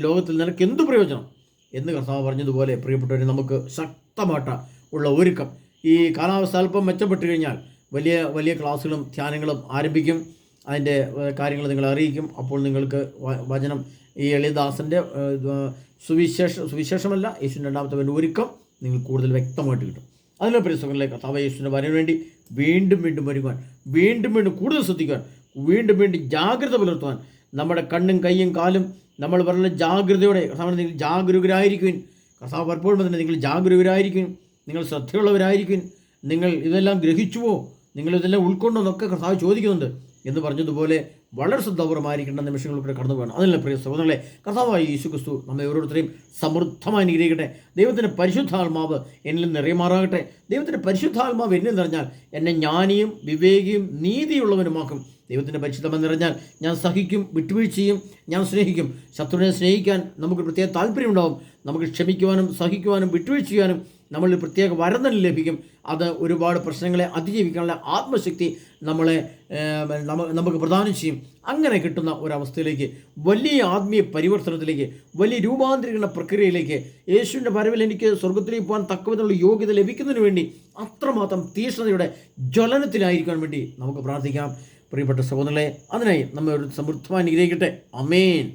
ലോകത്തിൽ നിനക്ക് എന്ത് പ്രയോജനം എന്ന് കർത്താവ് പറഞ്ഞതുപോലെ, പ്രിയപ്പെട്ടവരെ, നമുക്ക് ശക്തമായിട്ട് ഉള്ള ഒരുക്കം. ഈ കാലാവസ്ഥ അല്പം മെച്ചപ്പെട്ട് കഴിഞ്ഞാൽ വലിയ വലിയ ക്ലാസ്സുകളും ധ്യാനങ്ങളും ആരംഭിക്കും. അതിൻ്റെ കാര്യങ്ങൾ നിങ്ങളെ അറിയിക്കും. അപ്പോൾ നിങ്ങൾക്ക് വചനം, ഈ എളിദാസൻ്റെ സുവിശേഷമല്ല, യേശുവിൻ്റെ രണ്ടാമത്തെ വരവിൻ്റെ ഒരുക്കം നിങ്ങൾ കൂടുതൽ വ്യക്തമായിട്ട് കിട്ടും. അതിലെ പരിസരങ്ങളിലേക്ക് കർത്താവ് യേശുവിൻ്റെ വരവിന് വേണ്ടി വീണ്ടും വീണ്ടും വരുവാൻ, വീണ്ടും വീണ്ടും കൂടുതൽ ശ്രദ്ധിക്കുവാൻ, വീണ്ടും വീണ്ടും ജാഗ്രത പുലർത്തുവാൻ, നമ്മുടെ കണ്ണും കൈയും കാലും നമ്മൾ പറഞ്ഞ ജാഗ്രതയോടെ കർത്താവ് നിങ്ങൾ ജാഗരൂകരായിരിക്കും. കർത്താവ് പലപ്പോഴും തന്നെ നിങ്ങൾ ജാഗരൂകരായിരിക്കും, നിങ്ങൾ ശ്രദ്ധയുള്ളവരായിരിക്കും, നിങ്ങൾ ഇതെല്ലാം ഗ്രഹിച്ചുവോ, നിങ്ങളിതെല്ലാം ഉൾക്കൊണ്ടോ എന്നൊക്കെ കർത്താവ് ചോദിക്കുന്നുണ്ട് എന്ന് പറഞ്ഞതുപോലെ വളരെ ശ്രദ്ധാപൂർവമായിരിക്കേണ്ട നിമിഷങ്ങളിലൂടെ കടന്നു പോകണം. അതല്ല പ്രിയ സഹോദരങ്ങളെ, കർത്താവായ യേശുക്രിസ്തു നമ്മെ ഓരോരുത്തരെയും സമൃദ്ധമായി അനുഗ്രഹിക്കട്ടെ. ദൈവത്തിൻ്റെ പരിശുദ്ധാത്മാവ് എന്നിൽ നിറയുമാറാകട്ടെ. ദൈവത്തിൻ്റെ പരിശുദ്ധാത്മാവ് എന്നിൽ നിറഞ്ഞാൽ എന്നെ ജ്ഞാനിയും വിവേകിയും നീതിയുള്ളവനുമാക്കും. ദൈവത്തിൻ്റെ പരിശുദ്ധം നിറഞ്ഞാൽ ഞാൻ സഹിക്കും, വിട്ടുവീഴ്ച ചെയ്യും, ഞാൻ സ്നേഹിക്കും. ശത്രുവിനെ സ്നേഹിക്കാൻ നമുക്ക് പ്രത്യേക താല്പര്യമുണ്ടാകും. നമുക്ക് ക്ഷമിക്കുവാനും സഹിക്കുവാനും വിട്ടുവീഴ്ച ചെയ്യാനും നമ്മളിൽ പ്രത്യേക വരം തന്നെ ലഭിക്കും. അത് ഒരുപാട് പ്രശ്നങ്ങളെ അതിജീവിക്കാനുള്ള ആത്മശക്തി നമുക്ക് പ്രദാനം ചെയ്യും. അങ്ങനെ കിട്ടുന്ന ഒരവസ്ഥയിലേക്ക്, വലിയ ആത്മീയ പരിവർത്തനത്തിലേക്ക്, വലിയ രൂപാന്തരീകരണ പ്രക്രിയയിലേക്ക്, യേശുവിൻ്റെ വരവിൽ എനിക്ക് സ്വർഗത്തിലേക്ക് പോകാൻ തക്കവിധമുള്ള യോഗ്യത ലഭിക്കുന്നതിന് വേണ്ടി അത്രമാത്രം തീഷ്ണതയുടെ ജ്വലനത്തിലായിരിക്കാൻ വേണ്ടി നമുക്ക് പ്രാർത്ഥിക്കാം. പ്രിയപ്പെട്ട സഹോദരങ്ങളെ, അതിനായി നമ്മെ ഒരു സമൃദ്ധമായി അനുഗ്രഹിക്കട്ടെ. ആമേൻ.